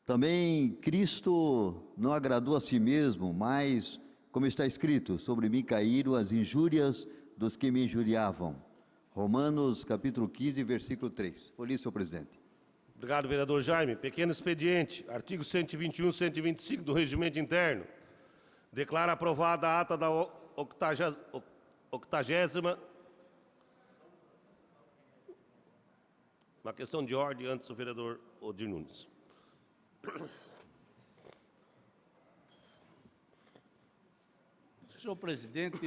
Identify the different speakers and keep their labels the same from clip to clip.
Speaker 1: Também Cristo não agradou a si mesmo, mas, como está escrito, sobre mim caíram as injúrias dos que me injuriavam. Romanos capítulo 15, versículo 3. Por isso, senhor presidente.
Speaker 2: Obrigado, vereador Jaime. Pequeno expediente, artigo 121, 125 do Regimento Interno. Declara aprovada a ata da 80ª... Uma questão de ordem antes do vereador Odir Nunes.
Speaker 3: Senhor presidente,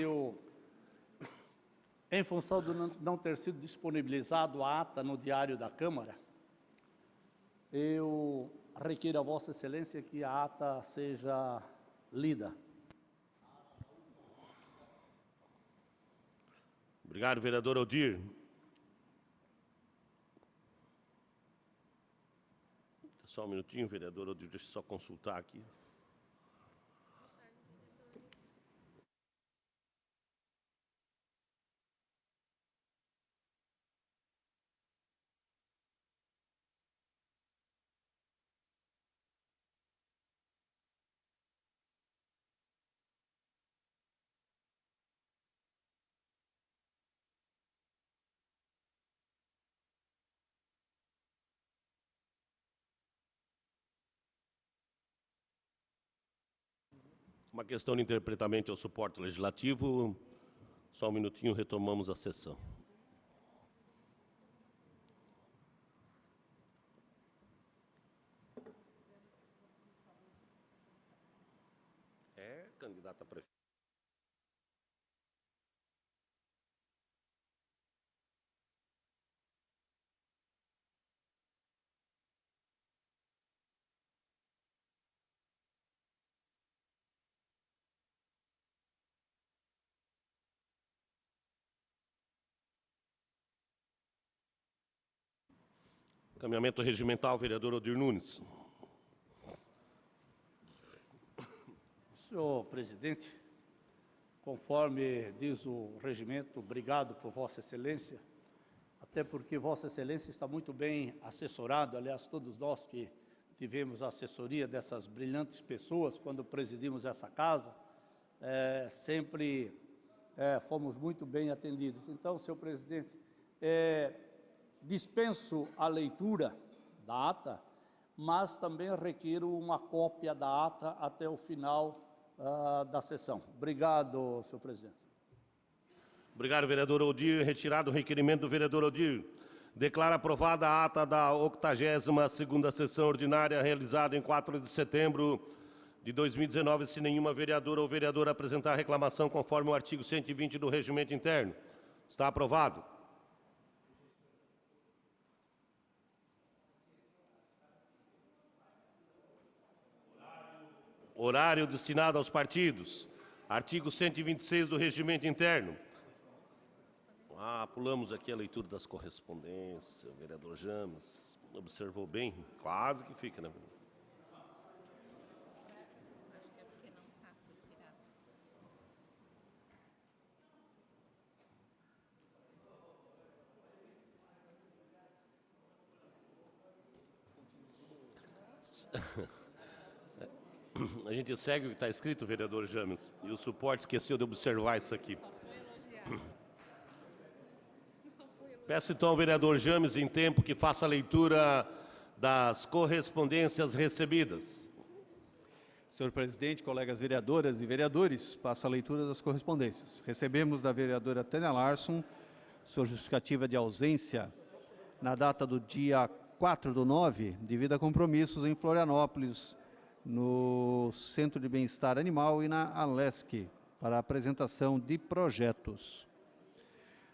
Speaker 3: em função de não ter sido disponibilizado a ata no Diário da Câmara, eu requiro a Vossa Excelência que a ata seja lida.
Speaker 2: Obrigado, vereador Odir. Só um minutinho, vereador Odir, deixa eu só consultar aqui. Uma questão de interpretamento ao suporte legislativo. Só um minutinho, retomamos a sessão. Candidata a prefeito. Encaminhamento regimental, vereador Odir Nunes.
Speaker 3: Senhor presidente, conforme diz o regimento, obrigado por Vossa Excelência, até porque Vossa Excelência está muito bem assessorado, aliás, todos nós que tivemos a assessoria dessas brilhantes pessoas quando presidimos essa casa, sempre fomos muito bem atendidos. Então, senhor presidente, dispenso a leitura da ata, mas também requiro uma cópia da ata até o final da sessão. Obrigado, senhor presidente.
Speaker 2: Obrigado, vereador Odir. Retirado o requerimento do vereador Odir. Declara aprovada a ata da 82ª sessão ordinária realizada em 4 de setembro de 2019, se nenhuma vereadora ou vereador apresentar reclamação conforme o artigo 120 do Regimento Interno. Está aprovado. Horário destinado aos partidos. Artigo 126 do Regimento Interno. Pulamos aqui a leitura das correspondências. O vereador James observou bem. Quase que fica, né? A gente segue o que está escrito, vereador James, e o suporte esqueceu de observar isso aqui. Peço então ao vereador James, em tempo, que faça a leitura das correspondências recebidas.
Speaker 4: Senhor presidente, colegas vereadoras e vereadores, passo a leitura das correspondências. Recebemos da vereadora Tânia Larson sua justificativa de ausência na data do dia 4/9, devido a compromissos em Florianópolis, no Centro de Bem-Estar Animal e na Alesc, para a apresentação de projetos.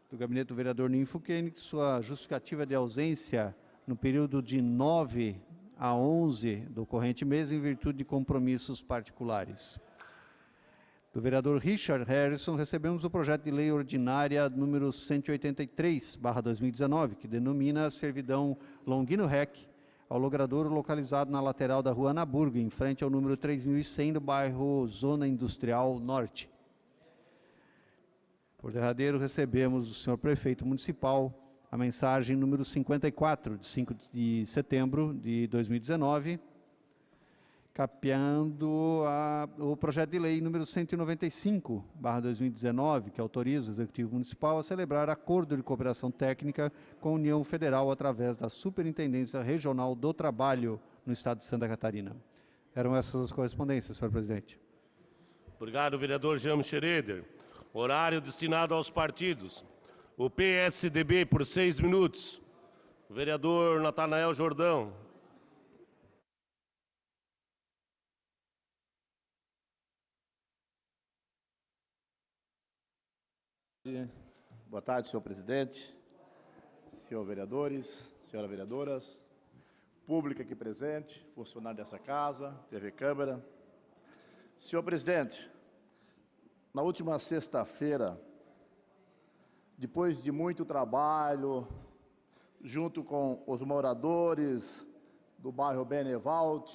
Speaker 4: Do gabinete do vereador Ninfo Koenig, sua justificativa de ausência no período de 9 a 11 do corrente mês, em virtude de compromissos particulares. Do vereador Richard Harrison, recebemos o projeto de lei ordinária número 183/2019, que denomina servidão Longino Rec ao logradouro localizado na lateral da rua Anaburgo, em frente ao número 3100 do bairro Zona Industrial Norte. Por derradeiro, recebemos do senhor prefeito municipal a mensagem número 54, de 5 de setembro de 2019, capeando o projeto de lei número 195/2019, que autoriza o Executivo Municipal a celebrar acordo de cooperação técnica com a União Federal através da Superintendência Regional do Trabalho no Estado de Santa Catarina. Eram essas as correspondências, senhor presidente.
Speaker 2: Obrigado, vereador Jean Schroeder. Horário destinado aos partidos. O PSDB, por 6 minutos. Vereador Natanael Jordão.
Speaker 5: Boa tarde, senhor presidente, senhor vereadores, senhoras vereadoras, público aqui presente, funcionário dessa casa, TV Câmara. Senhor presidente, na última sexta-feira, depois de muito trabalho, junto com os moradores do bairro Benevalt,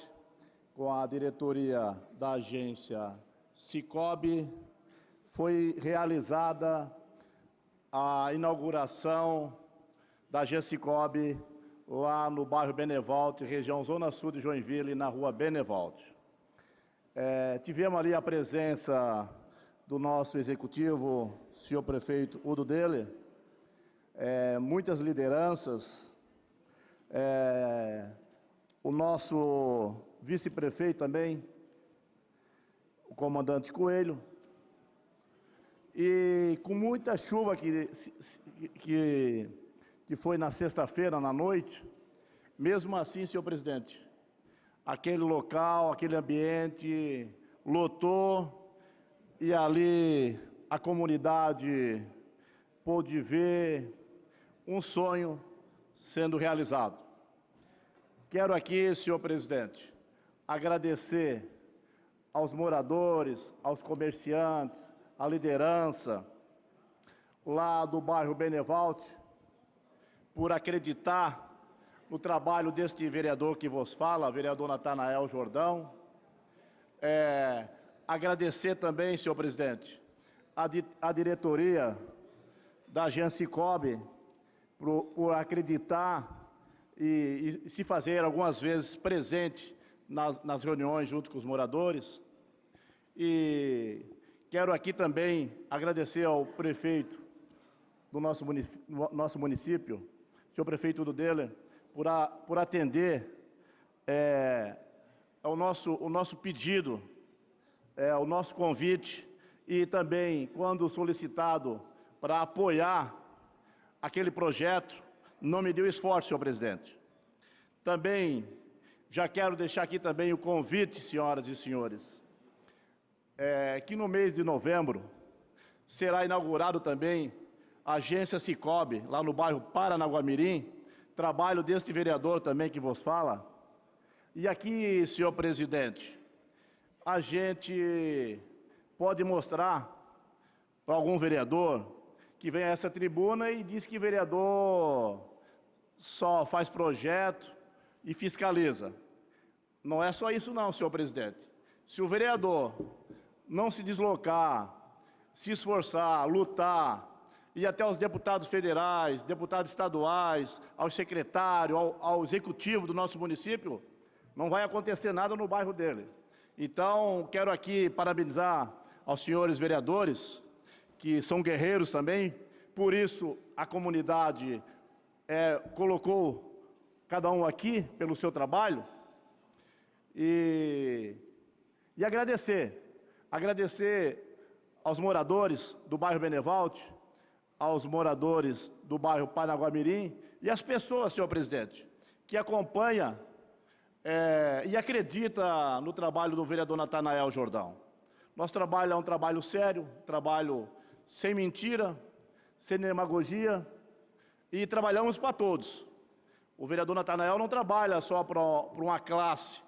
Speaker 5: com a diretoria da agência Cicobi, foi realizada a inauguração da agência Cicobi lá no bairro Benevalt, região Zona Sul de Joinville, na rua Benevalt. Tivemos ali a presença do nosso executivo, senhor prefeito Udo Dele, muitas lideranças, o nosso vice-prefeito também, o comandante Coelho, e com muita chuva que foi na sexta-feira, na noite, mesmo assim, senhor presidente, aquele local, aquele ambiente lotou e ali a comunidade pôde ver um sonho sendo realizado. Quero aqui, senhor presidente, agradecer aos moradores, aos comerciantes, à liderança lá do bairro Benevalt, por acreditar no trabalho deste vereador que vos fala, vereador Natanael Jordão. Agradecer também, senhor presidente, a diretoria da agência Cicobi por acreditar e se fazer algumas vezes presente nas reuniões junto com os moradores. E quero aqui também agradecer ao prefeito do nosso município, senhor prefeito Udo Deller, por atender o nosso pedido, o nosso convite, e também, quando solicitado para apoiar aquele projeto, não mediu esforço, senhor presidente. Também, já quero deixar aqui também o convite, senhoras e senhores, que no mês de novembro será inaugurado também a agência Cicobi, lá no bairro Paranaguamirim, trabalho deste vereador também que vos fala. E aqui, senhor presidente, a gente pode mostrar para algum vereador que vem a essa tribuna e diz que vereador só faz projeto e fiscaliza. Não é só isso não, senhor presidente. Se o vereador não se deslocar, se esforçar, lutar, e até os deputados federais, deputados estaduais, ao secretário, ao executivo do nosso município, não vai acontecer nada no bairro dele. Então, quero aqui parabenizar aos senhores vereadores, que são guerreiros também, por isso a comunidade colocou cada um aqui pelo seu trabalho, e agradecer aos moradores do bairro Benevalt, aos moradores do bairro Paranaguamirim e às pessoas, senhor presidente, que acompanham e acredita no trabalho do vereador Natanael Jordão. Nosso trabalho é um trabalho sério, trabalho sem mentira, sem demagogia, e trabalhamos para todos. O vereador Natanael não trabalha só para uma classe.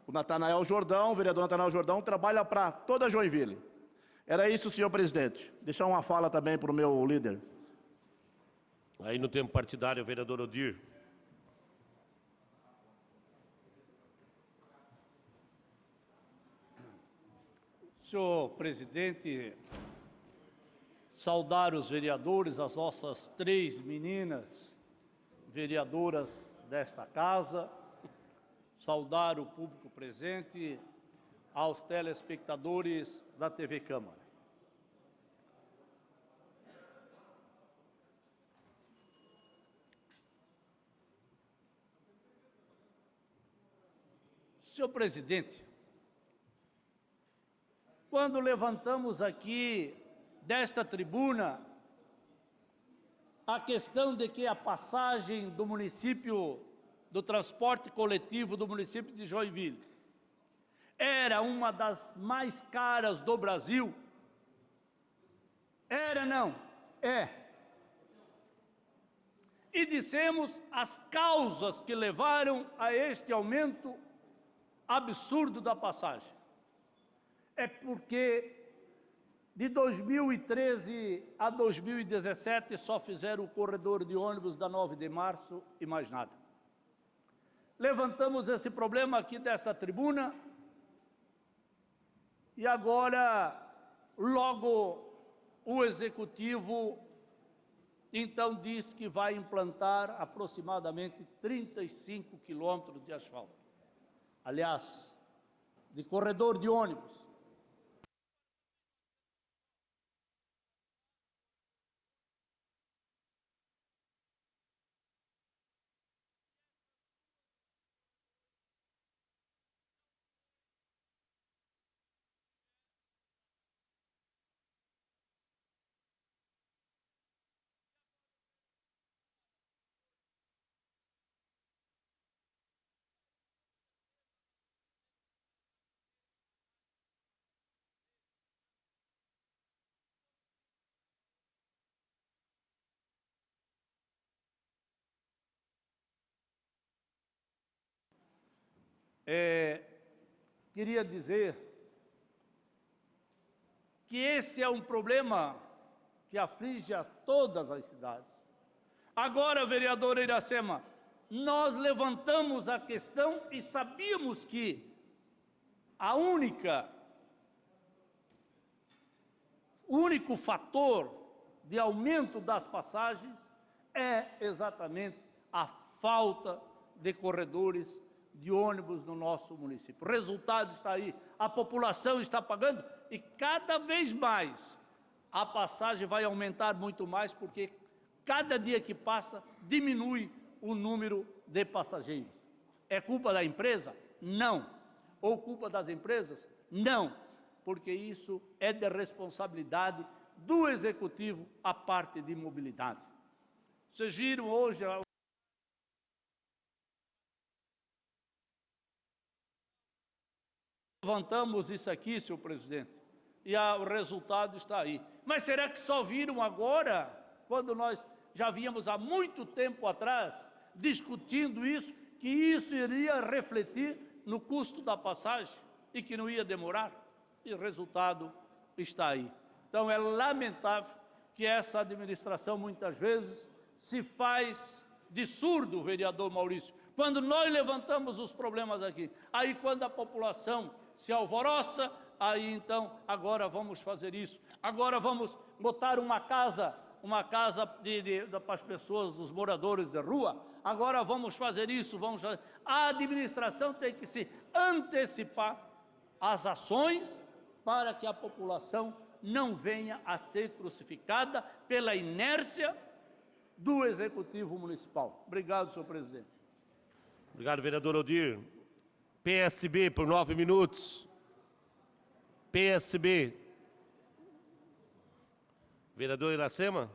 Speaker 5: O vereador Natanael Jordão, trabalha para toda Joinville. Era isso, senhor presidente. Deixar uma fala também para o meu líder.
Speaker 2: Aí no tempo partidário, vereador Odir.
Speaker 3: Senhor presidente, saudar os vereadores, as nossas 3 meninas vereadoras desta casa, saudar o público presente, aos telespectadores da TV Câmara. Senhor presidente, quando levantamos aqui desta tribuna a questão de que a passagem do município, do transporte coletivo do município de Joinville, era uma das mais caras do Brasil, era não, é. E dissemos as causas que levaram a este aumento absurdo da passagem. É porque de 2013 a 2017 só fizeram o corredor de ônibus da 9 de março e mais nada. Levantamos esse problema aqui dessa tribuna e agora, logo, o Executivo então diz que vai implantar aproximadamente 35 quilômetros de asfalto. Aliás, de corredor de ônibus. Queria dizer que esse é um problema que aflige a todas as cidades. Agora, vereador Iracema, nós levantamos a questão e sabíamos que o único fator de aumento das passagens é exatamente a falta de corredores de ônibus no nosso município. O resultado está aí, a população está pagando e cada vez mais a passagem vai aumentar muito mais porque cada dia que passa diminui o número de passageiros. É culpa da empresa? Não. Ou culpa das empresas? Não, porque isso é de responsabilidade do Executivo a parte de mobilidade. Vocês viram hoje levantamos isso aqui, senhor presidente, e o resultado está aí. Mas será que só viram agora, quando nós já víamos há muito tempo atrás, discutindo isso, que isso iria refletir no custo da passagem e que não ia demorar? E o resultado está aí. Então é lamentável que essa administração muitas vezes se faz de surdo, vereador Maurício, quando nós levantamos os problemas aqui. Aí quando a população se alvoroça, aí então, agora vamos fazer isso. Agora vamos botar uma casa para as pessoas, os moradores de rua. Agora vamos fazer isso, vamos fazer. A administração tem que se antecipar às ações para que a população não venha a ser crucificada pela inércia do Executivo Municipal. Obrigado, senhor presidente.
Speaker 2: Obrigado, vereador Odir. PSB, por 9 minutos. PSB. Vereador Iracema?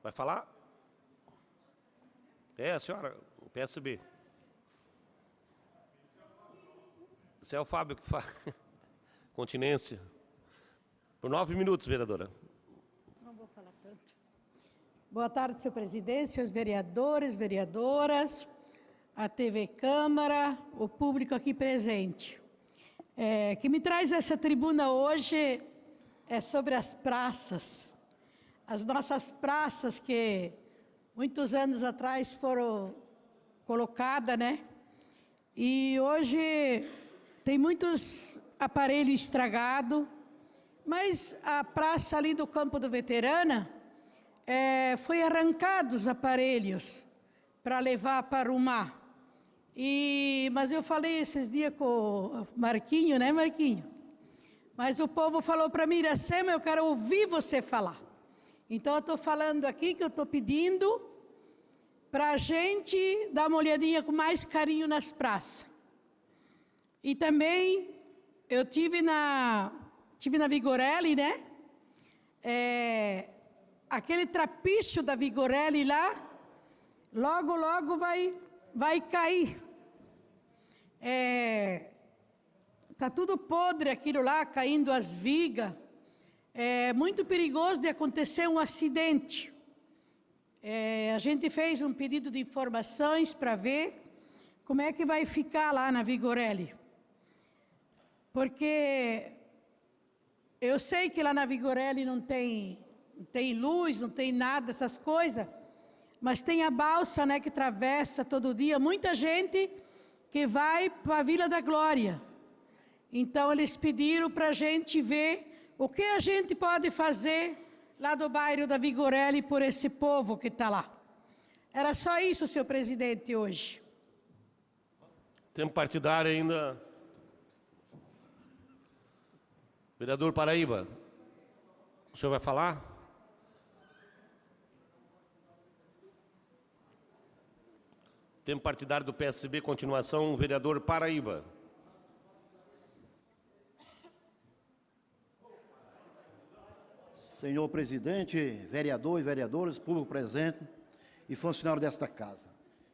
Speaker 2: Vai falar? É, a senhora, o PSB. Esse é o Fábio que faz. Continência. Por 9 minutos, vereadora.
Speaker 6: Não vou falar tanto. Boa tarde, senhor presidente, senhores vereadores, vereadoras, a TV Câmara, o público aqui presente. Que me traz essa tribuna hoje é sobre as praças. As nossas praças que muitos anos atrás foram colocadas, né? E hoje tem muitos aparelhos estragados, mas a praça ali do Campo do Veterana foi arrancado os aparelhos para levar para arrumar. Mas eu falei esses dias com o Marquinho, né, Marquinho? Mas o povo falou para mim, Iracema, eu quero ouvir você falar. Então, eu estou falando aqui que eu estou pedindo para a gente dar uma olhadinha com mais carinho nas praças. E também, eu tive na Vigorelli, né? Aquele trapicho da Vigorelli lá, logo, logo vai cair. Está tudo podre aquilo lá, caindo as vigas. É muito perigoso de acontecer um acidente. A gente fez um pedido de informações para ver como é que vai ficar lá na Vigorelli. Porque eu sei que lá na Vigorelli não tem luz, não tem nada, essas coisas, mas tem a balsa, né, que atravessa todo dia. Muita gente que vai para a Vila da Glória. Então, eles pediram para a gente ver o que a gente pode fazer lá do bairro da Vigorelli por esse povo que está lá. Era só isso, senhor presidente, hoje.
Speaker 2: Tempo partidário ainda. Vereador Paraíba, o senhor vai falar? Tempo partidário do PSB, continuação, vereador Paraíba.
Speaker 7: Senhor presidente, vereador e vereadoras, público presente e funcionário desta casa.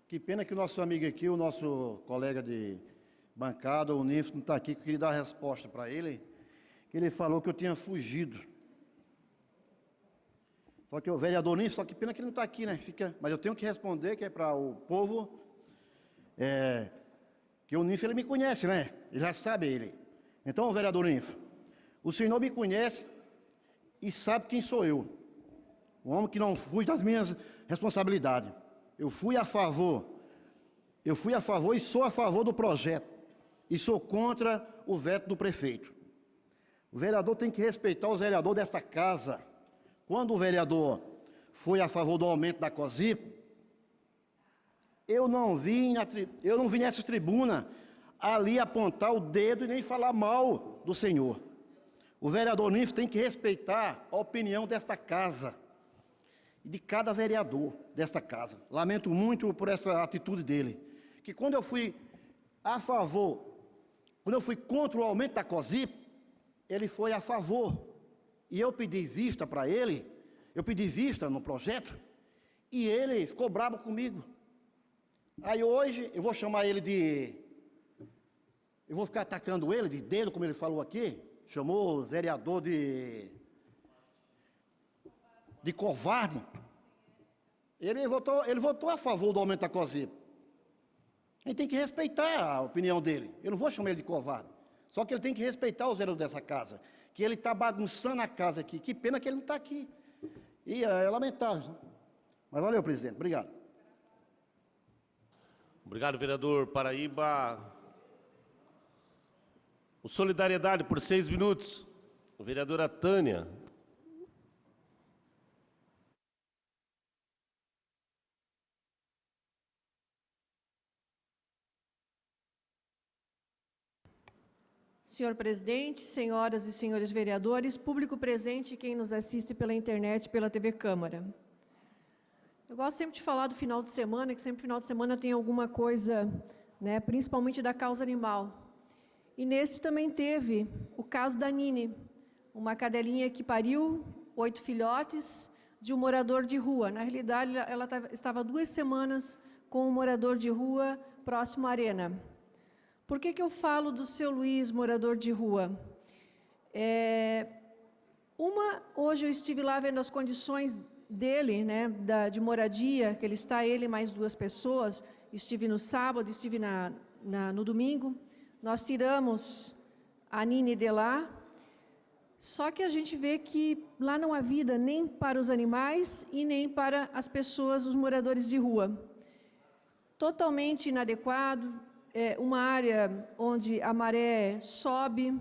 Speaker 7: Que pena que o nosso amigo aqui, o nosso colega de bancada, o Ninfo, não está aqui, que eu queria dar a resposta para ele, que ele falou que eu tinha fugido. Só que o vereador Ninfo, só que pena que ele não está aqui, né? Mas eu tenho que responder, que é para o povo, que o Ninfo, ele me conhece, né? Ele já sabe ele. Então, vereador Ninfo, o senhor me conhece e sabe quem sou eu. Um homem que não fuge das minhas responsabilidades. Eu fui a favor e sou a favor do projeto. E sou contra o veto do prefeito. O vereador tem que respeitar os vereadores desta casa. Quando o vereador foi a favor do aumento da COSIP, eu não vim nessa tribuna ali apontar o dedo e nem falar mal do senhor. O vereador Ninfo tem que respeitar a opinião desta casa e de cada vereador desta casa. Lamento muito por essa atitude dele. Que quando eu fui a favor, quando eu fui contra o aumento da COSIP, ele foi a favor. E eu pedi vista para ele, eu pedi vista no projeto, e ele ficou bravo comigo. Aí hoje eu vou chamar ele eu vou ficar atacando ele de dedo, como ele falou aqui, chamou o vereador de covarde. Ele votou a favor do aumento da COSIP. A gente tem que respeitar a opinião dele. Eu não vou chamar ele de covarde. Só que ele tem que respeitar os vereadores dessa casa. Que ele está bagunçando a casa aqui. Que pena que ele não está aqui. E é lamentável. Mas valeu, presidente. Obrigado.
Speaker 2: Obrigado, vereador Paraíba. O Solidariedade, por 6 minutos. A vereadora Tânia.
Speaker 8: Senhor presidente, senhoras e senhores vereadores, público presente e quem nos assiste pela internet e pela TV Câmara. Eu gosto sempre de falar do final de semana, que sempre final de semana tem alguma coisa, né, principalmente da causa animal. E nesse também teve o caso da Nini, uma cadelinha que pariu 8 filhotes de um morador de rua. Na realidade, ela estava 2 semanas com um morador de rua próximo à arena. Por que eu falo do seu Luiz, morador de rua? Hoje eu estive lá vendo as condições dele, né, de moradia, que ele está, ele mais 2 pessoas. Estive no sábado, estive no domingo. Nós tiramos a Nini de lá. Só que a gente vê que lá não há vida nem para os animais e nem para as pessoas, os moradores de rua. Totalmente inadequado. Uma área onde a maré sobe,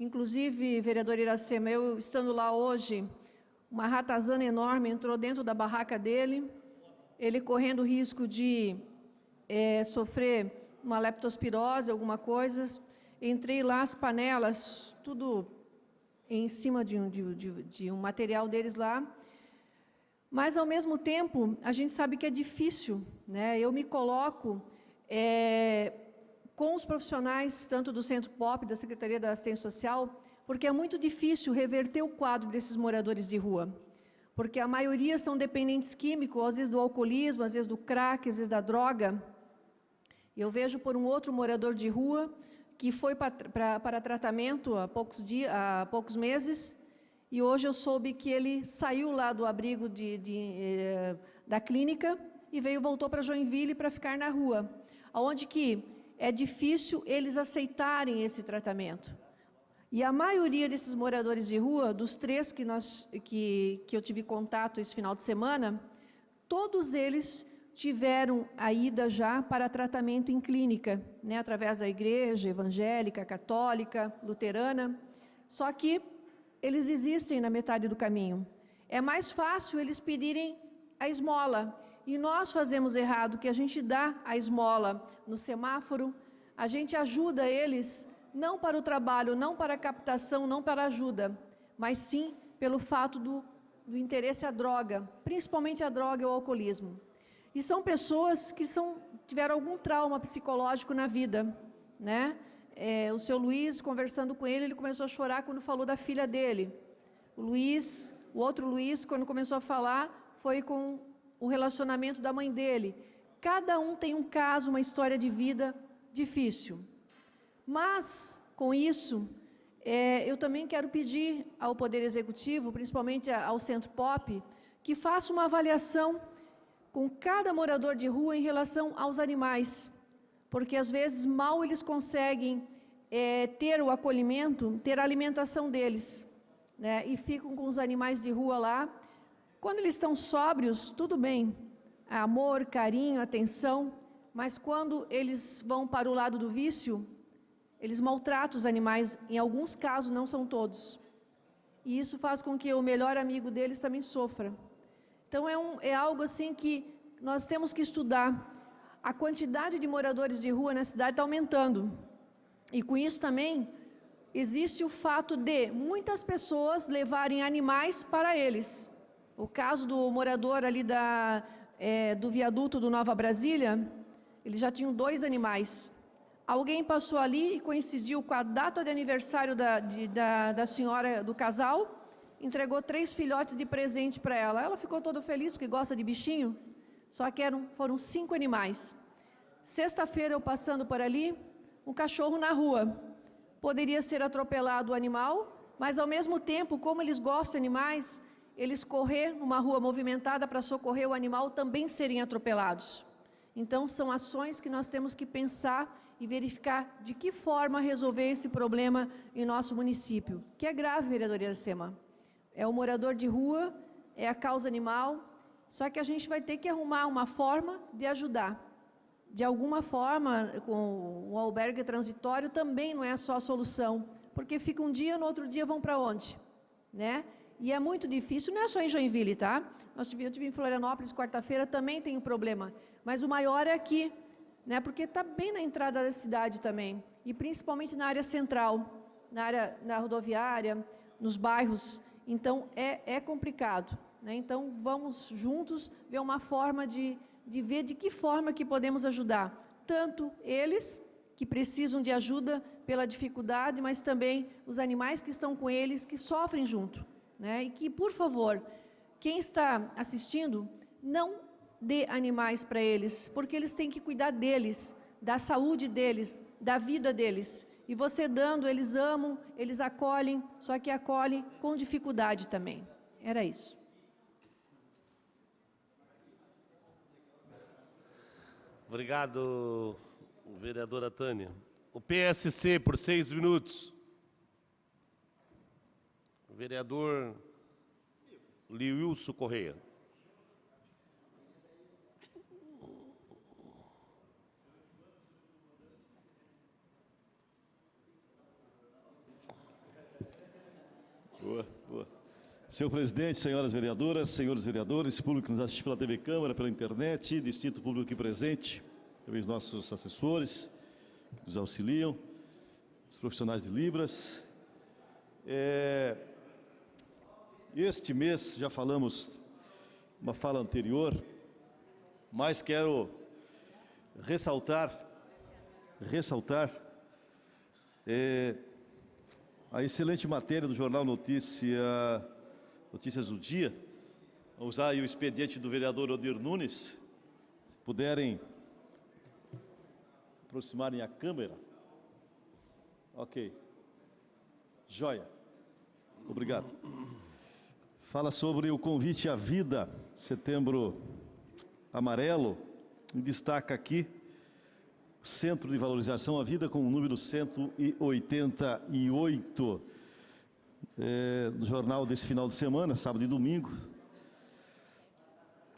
Speaker 8: inclusive, vereador Iracema, eu estando lá hoje, uma ratazana enorme entrou dentro da barraca dele, ele correndo o risco de sofrer uma leptospirose, alguma coisa. Entrei lá, as panelas, tudo em cima de um material deles lá. Mas, ao mesmo tempo, a gente sabe que é difícil, né? Eu me coloco com os profissionais, tanto do Centro POP, da Secretaria da Assistência Social, porque é muito difícil reverter o quadro desses moradores de rua. Porque a maioria são dependentes químicos, às vezes do alcoolismo, às vezes do crack, às vezes da droga. Eu vejo por um outro morador de rua que foi para tratamento há poucos meses, e hoje eu soube que ele saiu lá do abrigo da clínica e voltou para Joinville para ficar na rua, onde que é difícil eles aceitarem esse tratamento. E a maioria desses moradores de rua, dos 3 que eu tive contato esse final de semana, todos eles tiveram a ida já para tratamento em clínica, né, através da igreja evangélica, católica, luterana, só que eles desistem na metade do caminho. É mais fácil eles pedirem a esmola, e nós fazemos errado, que a gente dá a esmola no semáforo, a gente ajuda eles não para o trabalho, não para a captação, não para a ajuda, mas sim pelo fato do interesse à droga, principalmente a droga e o alcoolismo. E são pessoas que tiveram algum trauma psicológico na vida, né? O seu Luiz, conversando com ele começou a chorar quando falou da filha dele. O outro Luiz, quando começou a falar, foi com o relacionamento da mãe dele. Cada um tem um caso, uma história de vida difícil. Mas, com isso, eu também quero pedir ao Poder Executivo, principalmente ao Centro POP, que faça uma avaliação com cada morador de rua em relação aos animais, porque às vezes mal eles conseguem ter o acolhimento, ter a alimentação deles, né? E ficam com os animais de rua lá. Quando eles estão sóbrios, tudo bem, amor, carinho, atenção, mas quando eles vão para o lado do vício, eles maltratam os animais, em alguns casos, não são todos. E isso faz com que o melhor amigo deles também sofra. Então, é algo assim que nós temos que estudar. A quantidade de moradores de rua na cidade está aumentando. E com isso também, existe o fato de muitas pessoas levarem animais para eles. O caso do morador ali do viaduto do Nova Brasília, eles já tinham 2 animais. Alguém passou ali e coincidiu com a data de aniversário da senhora, do casal, entregou 3 filhotes de presente para ela. Ela ficou toda feliz porque gosta de bichinho, só que foram 5 animais. Sexta-feira, eu passando por ali, um cachorro na rua. Poderia ser atropelado o animal, mas ao mesmo tempo, como eles gostam de animais, eles correr numa rua movimentada para socorrer o animal também serem atropelados. Então, são ações que nós temos que pensar e verificar de que forma resolver esse problema em nosso município, que é grave, vereador Iracema. É o morador de rua, é a causa animal, só que a gente vai ter que arrumar uma forma de ajudar. De alguma forma, com o albergue transitório também não é só a solução, porque fica um dia, no outro dia vão para onde? Né? E é muito difícil, não é só em Joinville, tá? Eu estive em Florianópolis, quarta-feira, também tem um problema, mas o maior é aqui, né? Porque está bem na entrada da cidade também, e principalmente na área central, na rodoviária, nos bairros, então é complicado, né? Então vamos juntos ver uma forma de ver de que forma que podemos ajudar, tanto eles que precisam de ajuda pela dificuldade, mas também os animais que estão com eles, que sofrem junto, né? E que, por favor, quem está assistindo, não dê animais para eles, porque eles têm que cuidar deles, da saúde deles, da vida deles. E você dando, eles amam, eles acolhem, só que acolhem com dificuldade também. Era isso.
Speaker 2: Obrigado, vereadora Tânia. O PSC, por 6 minutos. O vereador Liuilson Correia.
Speaker 9: Boa. Senhor presidente, senhoras vereadoras, senhores vereadores, público que nos assiste pela TV Câmara, pela internet, distrito público aqui presente, também os nossos assessores, que nos auxiliam, os profissionais de Libras. Este mês, já falamos uma fala anterior, mas quero ressaltar a excelente matéria do jornal Notícias do Dia. Vou usar aí o expediente do vereador Odir Nunes, se puderem aproximarem a câmera. Ok. Joia. Obrigado. Fala sobre o convite à vida, Setembro Amarelo, e destaca aqui o Centro de Valorização à Vida com o número 188, do jornal desse final de semana, sábado e domingo.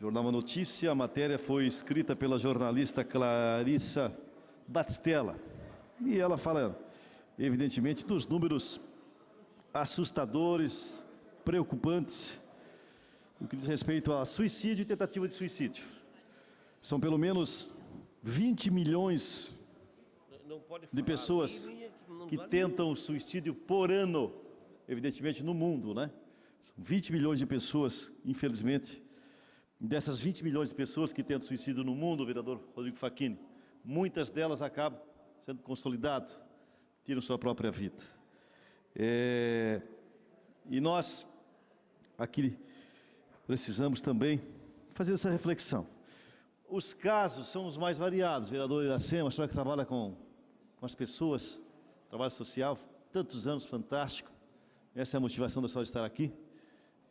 Speaker 9: Jornal Uma Notícia, a matéria foi escrita pela jornalista Clarissa Batistella, e ela fala, evidentemente, dos números assustadores, preocupantes, no que diz respeito a suicídio e tentativa de suicídio. São pelo menos 20 milhões de pessoas que tentam suicídio por ano, evidentemente no mundo, né? São 20 milhões de pessoas, infelizmente. Dessas 20 milhões de pessoas que tentam suicídio no mundo, vereador Rodrigo Facchini, muitas delas acabam sendo consolidadas, tiram sua própria vida. E nós, aqui, precisamos também fazer essa reflexão. Os casos são os mais variados, vereador Iracema, a senhora que trabalha com as pessoas, trabalho social, tantos anos, fantástico, essa é a motivação da senhora estar aqui.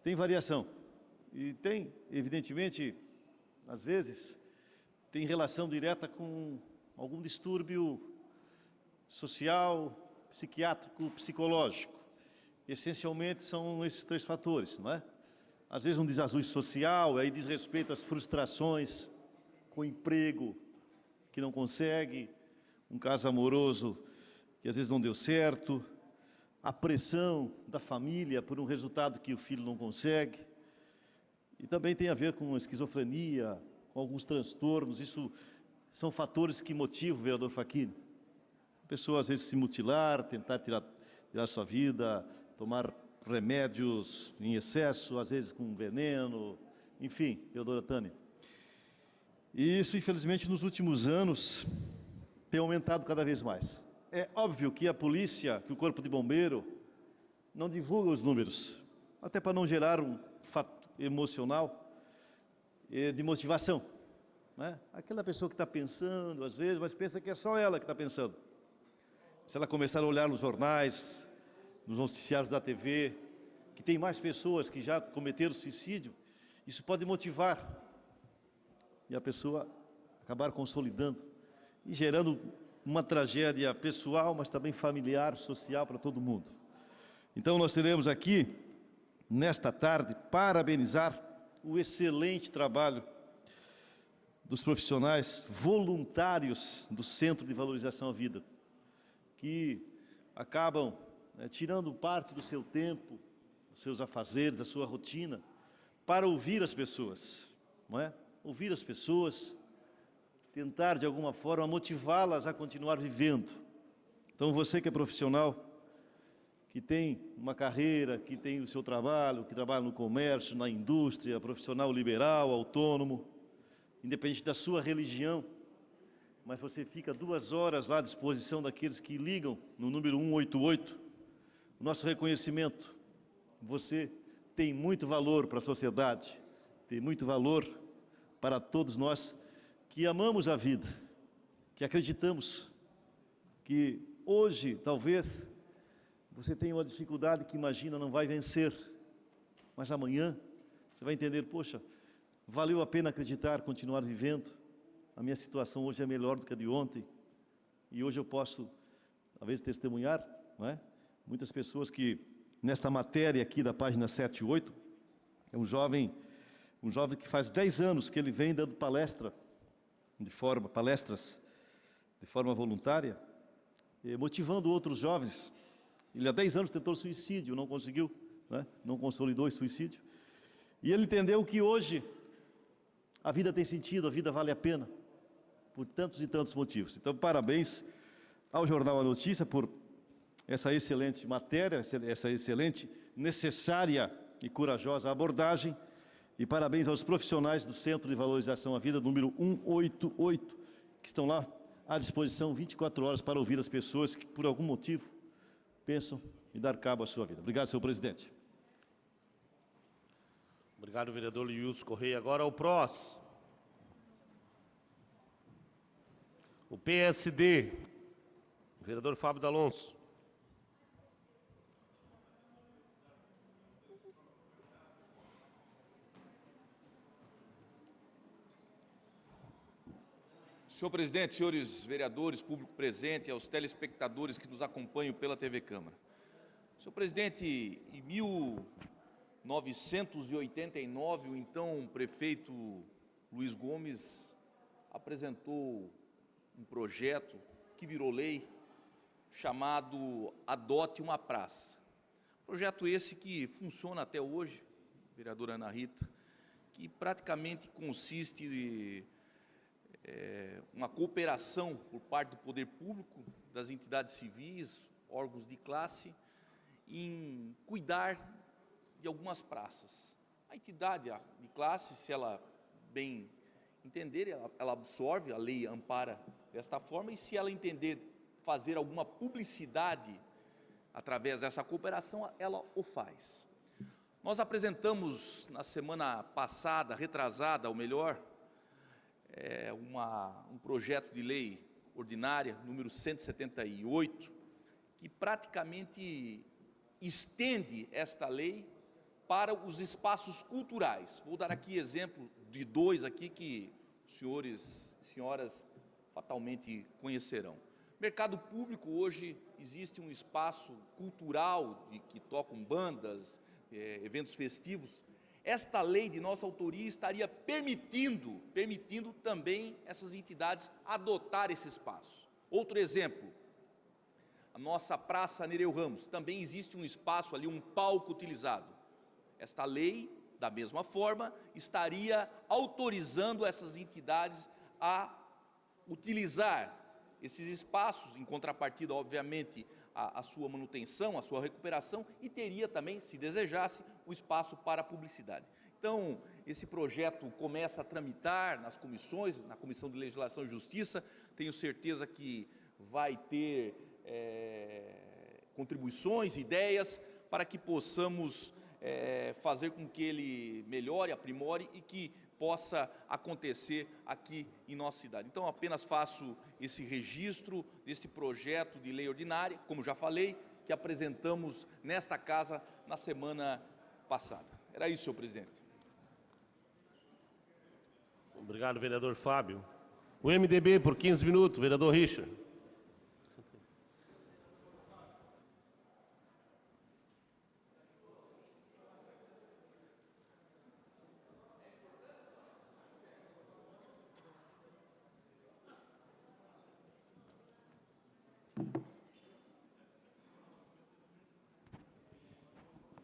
Speaker 9: Tem variação, e tem, evidentemente, às vezes, tem relação direta com algum distúrbio social, psiquiátrico, psicológico. Essencialmente são esses três fatores, não é? Às vezes um desajuste social, aí diz respeito às frustrações com o emprego que não consegue, um caso amoroso que às vezes não deu certo, a pressão da família por um resultado que o filho não consegue, e também tem a ver com esquizofrenia, com alguns transtornos. Isso são fatores que motivam o vereador Facchini. A pessoa às vezes se mutilar, tentar tirar sua vida, tomar remédios em excesso, às vezes com veneno, enfim, vereadora Tânia. E isso, infelizmente, nos últimos anos, tem aumentado cada vez mais. É óbvio que a polícia, que o Corpo de Bombeiro, não divulga os números, até para não gerar um fato emocional de motivação, né? Aquela pessoa que está pensando, às vezes, mas pensa que é só ela que está pensando. Se ela começar a olhar nos jornais, nos noticiários da TV, que tem mais pessoas que já cometeram suicídio, isso pode motivar e a pessoa acabar consolidando e gerando uma tragédia pessoal, mas também familiar, social para todo mundo. Então nós teremos aqui, nesta tarde, parabenizar o excelente trabalho dos profissionais voluntários do Centro de Valorização à Vida, que acabam tirando parte do seu tempo, dos seus afazeres, da sua rotina, para ouvir as pessoas, não é? Ouvir as pessoas, tentar de alguma forma motivá-las a continuar vivendo. Então você que é profissional, que tem uma carreira, que tem o seu trabalho, que trabalha no comércio, na indústria, profissional liberal, autônomo, independente da sua religião, mas você fica 2 horas lá à disposição daqueles que ligam no número 188, o nosso reconhecimento. Você tem muito valor para a sociedade, tem muito valor para todos nós que amamos a vida, que acreditamos que hoje, talvez, você tenha uma dificuldade que imagina não vai vencer, mas amanhã você vai entender, poxa, valeu a pena acreditar, continuar vivendo, a minha situação hoje é melhor do que a de ontem, e hoje eu posso, talvez, testemunhar, não é? Muitas pessoas que, nesta matéria aqui da página 7 e 8, é um jovem que faz 10 anos que ele vem dando palestras de forma voluntária, motivando outros jovens. Ele há 10 anos tentou suicídio, não conseguiu, né? Não consolidou esse suicídio. E ele entendeu que hoje a vida tem sentido, a vida vale a pena, por tantos e tantos motivos. Então, parabéns ao Jornal A Notícia por essa excelente matéria, essa excelente, necessária e corajosa abordagem. E parabéns aos profissionais do Centro de Valorização à Vida, número 188, que estão lá à disposição 24 horas para ouvir as pessoas que, por algum motivo, pensam em dar cabo à sua vida. Obrigado, senhor presidente.
Speaker 2: Obrigado, vereador Lius Correia. Agora o PROS. O PSD. Vereador Fábio D'Alonso.
Speaker 10: Senhor presidente, senhores vereadores, público presente, aos telespectadores que nos acompanham pela TV Câmara. Senhor presidente, em 1989, o então prefeito Luiz Gomes apresentou um projeto que virou lei, chamado Adote uma Praça. Projeto esse que funciona até hoje, vereadora Ana Rita, que praticamente consiste uma cooperação por parte do poder público, das entidades civis, órgãos de classe, em cuidar de algumas praças. A entidade de classe, se ela bem entender, ela absorve, a lei ampara desta forma, e se ela entender fazer alguma publicidade através dessa cooperação, ela o faz. Nós apresentamos na semana passada, retrasada, ou melhor, um projeto de lei ordinária, número 178, que praticamente estende esta lei para os espaços culturais. Vou dar aqui exemplo de dois aqui que os senhores e senhoras fatalmente conhecerão. Mercado Público, hoje existe um espaço cultural que tocam bandas, eventos festivos. Esta lei de nossa autoria estaria permitindo também essas entidades adotar esse espaço. Outro exemplo, a nossa Praça Nereu Ramos, também existe um espaço ali, um palco utilizado. Esta lei, da mesma forma, estaria autorizando essas entidades a utilizar esses espaços, em contrapartida, obviamente, a sua manutenção, a sua recuperação, e teria também, se desejasse, o espaço para a publicidade. Então, esse projeto começa a tramitar nas comissões, na Comissão de Legislação e Justiça. Tenho certeza que vai ter contribuições, ideias, para que possamos fazer com que ele melhore, aprimore e que possa acontecer aqui em nossa cidade. Então, apenas faço esse registro desse projeto de lei ordinária, como já falei, que apresentamos nesta casa na semana passada. Era isso, senhor presidente.
Speaker 2: Obrigado, vereador Fábio. O MDB, por 15 minutos, vereador Richard.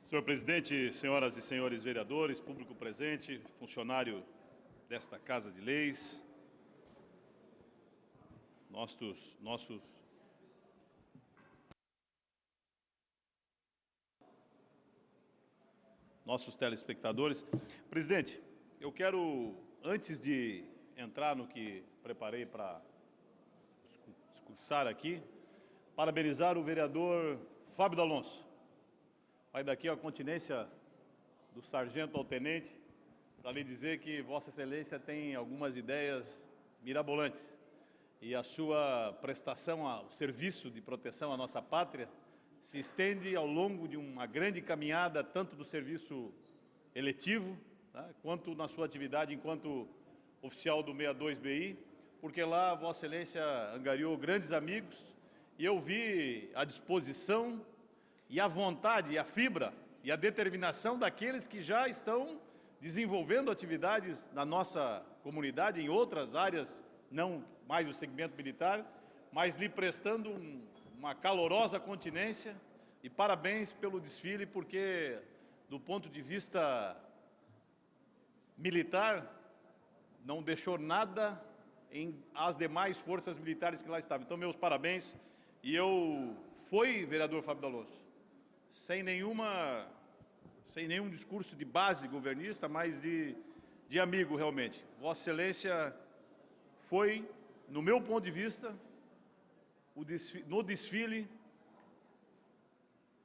Speaker 11: Senhor presidente, senhoras e senhores vereadores, público presente, funcionário desta Casa de Leis, nossos telespectadores. Presidente, eu quero, antes de entrar no que preparei para discursar aqui, parabenizar o vereador Fábio D'Alonso. Vai daqui a continência do sargento ao tenente, para lhe dizer que Vossa Excelência tem algumas ideias mirabolantes e a sua prestação ao serviço de proteção à nossa pátria se estende ao longo de uma grande caminhada, tanto do serviço eletivo, tá, quanto na sua atividade enquanto oficial do 62BI, porque lá Vossa Excelência angariou grandes amigos e eu vi a disposição e a vontade, e a fibra e a determinação daqueles que já estão desenvolvendo atividades na nossa comunidade, em outras áreas, não mais do segmento militar, mas lhe prestando uma calorosa continência e parabéns pelo desfile, porque do ponto de vista militar, não deixou nada às demais forças militares que lá estavam. Então, meus parabéns E eu fui vereador Fábio D'Alonso, sem nenhum discurso de base governista, mas de amigo realmente. Vossa Excelência foi, no meu ponto de vista, no desfile,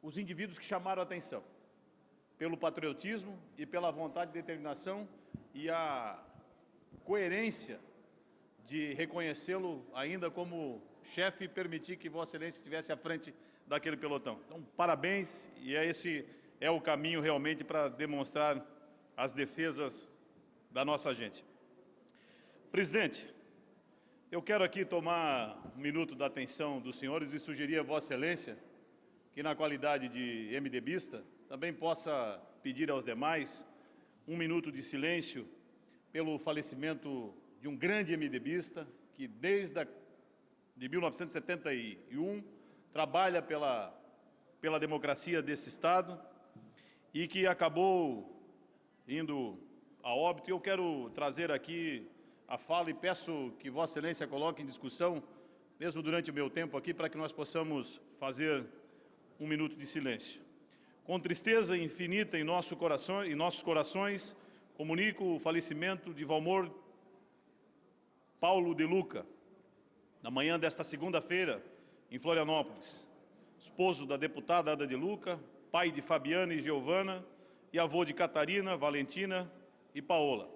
Speaker 11: os indivíduos que chamaram a atenção, pelo patriotismo e pela vontade de determinação e a coerência de reconhecê-lo ainda como chefe e permitir que Vossa Excelência estivesse à frente daquele pelotão. Então, parabéns, e esse é o caminho realmente para demonstrar as defesas da nossa gente. Presidente, eu quero aqui tomar um minuto da atenção dos senhores e sugerir a Vossa Excelência que, na qualidade de MDBista, também possa pedir aos demais um minuto de silêncio pelo falecimento de um grande MDBista que, desde de 1971, trabalha pela democracia desse Estado e que acabou indo a óbito. Eu quero trazer aqui a fala e peço que Vossa Excelência coloque em discussão, mesmo durante o meu tempo aqui, para que nós possamos fazer um minuto de silêncio. Com tristeza infinita em nossos corações, comunico o falecimento de Valmor Paulo de Luca, na manhã desta segunda-feira, em Florianópolis, esposo da deputada Ada de Luca, pai de Fabiana e Giovana e avô de Catarina, Valentina e Paola.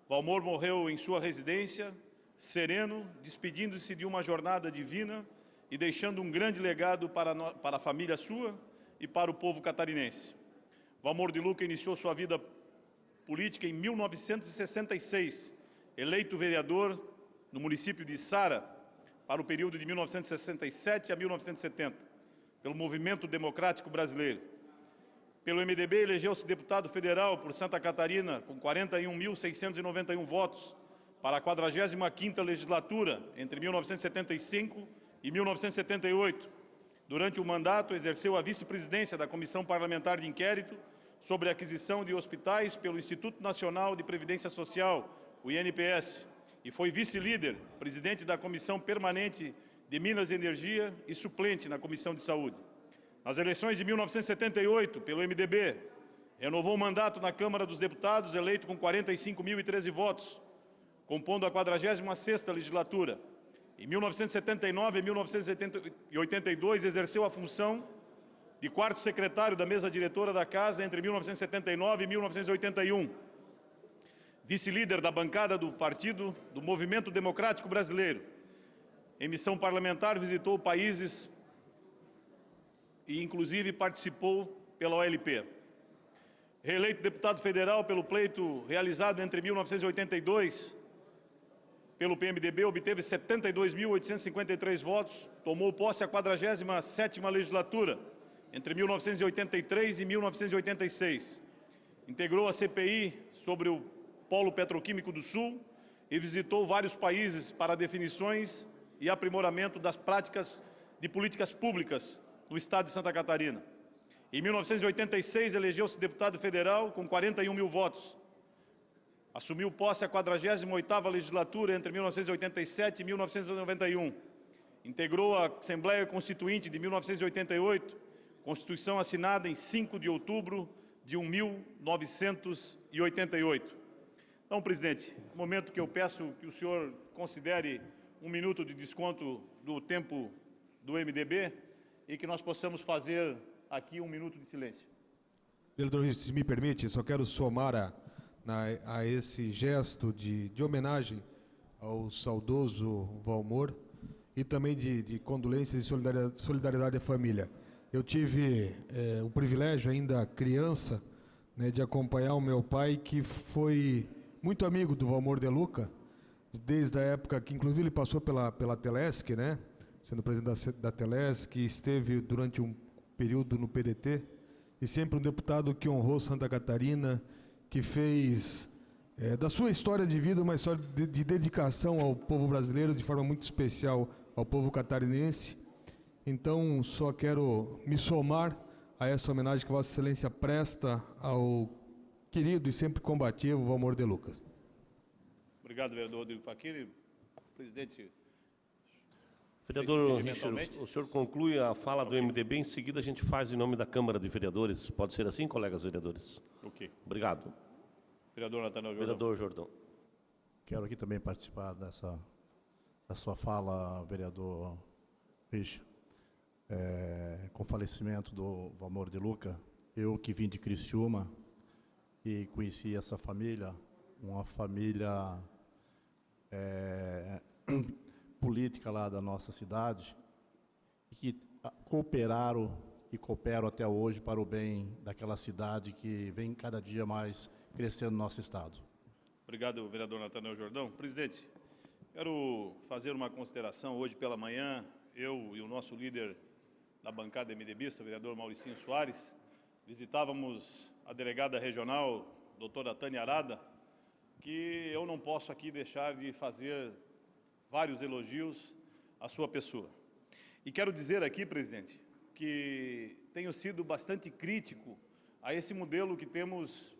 Speaker 11: Valmor morreu em sua residência, sereno, despedindo-se de uma jornada divina e deixando um grande legado para a família sua e para o povo catarinense. Valmor de Luca iniciou sua vida política em 1966, eleito vereador no município de Sara, para o período de 1967 a 1970, pelo Movimento Democrático Brasileiro. Pelo MDB, elegeu-se deputado federal por Santa Catarina, com 41.691 votos, para a 45ª legislatura, entre 1975 e 1978. Durante o mandato, exerceu a vice-presidência da Comissão Parlamentar de Inquérito sobre a aquisição de hospitais pelo Instituto Nacional de Previdência Social, o INPS, e foi vice-líder, presidente da Comissão Permanente de Minas e Energia e suplente na Comissão de Saúde. Nas eleições de 1978, pelo MDB, renovou o mandato na Câmara dos Deputados, eleito com 45.013 votos, compondo a 46ª legislatura. Em 1979 e 1982, exerceu a função de quarto secretário da mesa diretora da Casa entre 1979 e 1981. Vice-líder da bancada do Partido do Movimento Democrático Brasileiro. Em missão parlamentar, visitou países e, inclusive, participou pela OLP. Reeleito deputado federal pelo pleito realizado entre 1982 pelo PMDB, obteve 72.853 votos, tomou posse à 47ª legislatura, entre 1983 e 1986. Integrou a CPI sobre o Polo Petroquímico do Sul e visitou vários países para definições e aprimoramento das práticas de políticas públicas no estado de Santa Catarina. Em 1986, elegeu-se deputado federal com 41 mil votos. Assumiu posse a 48ª legislatura entre 1987 e 1991. Integrou a Assembleia Constituinte de 1988, Constituição assinada em 5 de outubro de 1988. Então, presidente, no momento que eu peço que o senhor considere um minuto de desconto do tempo do MDB e que nós possamos fazer aqui um minuto de silêncio.
Speaker 12: Vereador, se me permite, só quero somar a esse gesto de homenagem ao saudoso Valmor e também de condolências e solidariedade à família. Eu tive o privilégio, ainda criança, né, de acompanhar o meu pai, que foi muito amigo do Valmor de Luca, desde a época que, inclusive, ele passou pela Telesc, né, sendo presidente da Telesc, esteve durante um período no PDT, e sempre um deputado que honrou Santa Catarina, que fez da sua história de vida uma história de dedicação ao povo brasileiro, de forma muito especial ao povo catarinense. Então, só quero me somar a essa homenagem que Vossa Excelência presta ao querido e sempre combativo Valmor de Lucas.
Speaker 11: Obrigado, vereador Rodrigo Facchini. Presidente.
Speaker 2: Vereador Richard,
Speaker 11: regimentalmente.
Speaker 2: o senhor conclui a fala do MDB, em seguida a gente faz em nome da Câmara de Vereadores. Pode ser assim, colegas vereadores?
Speaker 11: Ok.
Speaker 2: Obrigado.
Speaker 11: Vereador Natanael Jordão.
Speaker 2: Vereador Jordão.
Speaker 7: Quero aqui também participar da sua fala, vereador Richard. Com o falecimento do Valmor de Luca, eu que vim de Criciúma e conheci essa família, uma família política lá da nossa cidade, que cooperaram e cooperam até hoje para o bem daquela cidade que vem cada dia mais crescendo no nosso estado.
Speaker 11: Obrigado, vereador Natanael Jordão. Presidente, quero fazer uma consideração. Hoje pela manhã, eu e o nosso líder da bancada MDBista, o vereador Mauricinho Soares, visitávamos a delegada regional, doutora Tânia Arada, que eu não posso aqui deixar de fazer vários elogios à sua pessoa. E quero dizer aqui, presidente, que tenho sido bastante crítico a esse modelo que temos